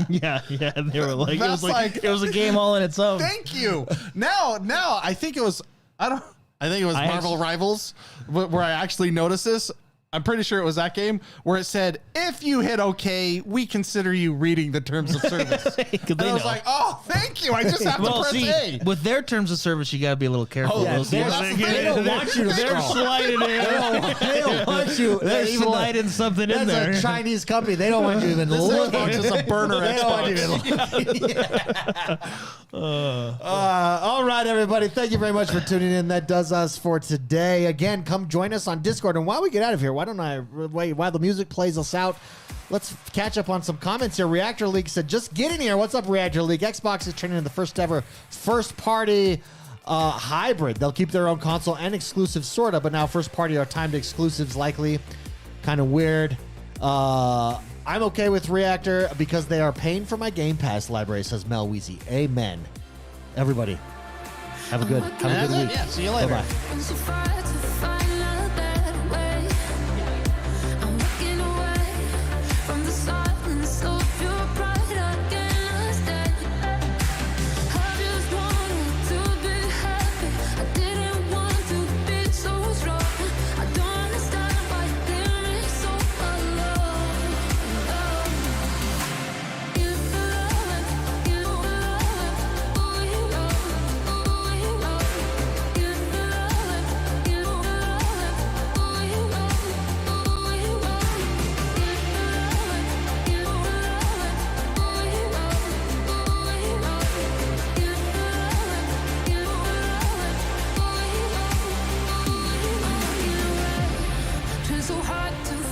C: yeah. They were like,
B: That's
C: it was a game all in its own.
B: Thank you. Now, I think it was Marvel Rivals where I actually noticed this. I'm pretty sure it was that game where it said, if you hit OK, we consider you reading the terms of service. And I was like, oh, thank you. I just have to press A.
C: With their terms of service, you got to be a little careful.
B: Oh,
C: Those
A: they don't want you to
C: They're
A: scroll.
C: sliding in.
A: They don't want you.
C: They're
A: even
C: sliding something in there.
A: That's a Chinese company. They don't want you even looking.
B: Xbox is a burner
A: They don't want you
B: Xbox.
A: to look. All right, everybody. Thank you very much for tuning in. That does us for today. Again, come join us on Discord. And while we get out of here, why don't I wait while the music plays us out? Let's catch up on some comments here. Reactor League said, just get in here. What's up, Reactor League? Xbox is turning into the first ever first party hybrid. They'll keep their own console and exclusive, sort of, but now first party are timed exclusives likely. Kind of weird. I'm okay with Reactor because they are paying for my Game Pass library, says Mel Weezy. Amen. Everybody, have a good week.
B: Yeah, see you later.
A: Bye-bye.
E: So hard to